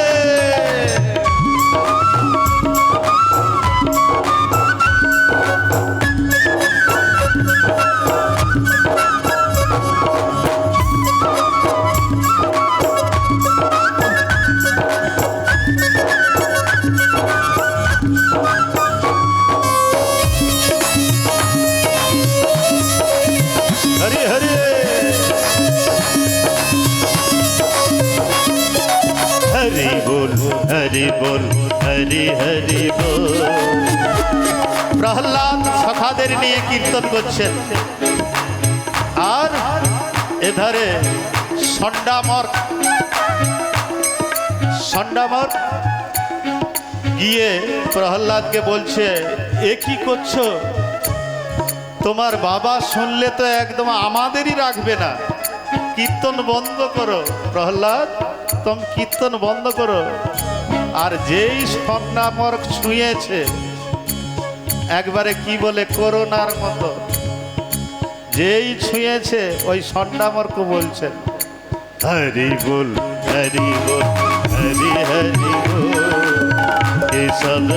हरि हरि हरि बोल हरि बोल हरि हरि बोल। প্রহ্লাদ সখাদের নিয়ে কীর্তন করছেন আর এধারে ষণ্ডামর গিয়ে প্রহ্লাদকে বলছে এ কি করছো? তোমার বাবা শুনলে তো একদম আমাদেরই রাখবে না, কীর্তন বন্ধ করো। প্রহ্লাদ তুমি কীর্তন বন্ধ করো। আর যেই সন্নামর ছুঁয়েছে একবারে কি বলে করোনার মতো, যেই ছুঁয়েছে ওই সন্নামরকে বলছেন হরি বল হরি বল হরি হরি বল। কেশব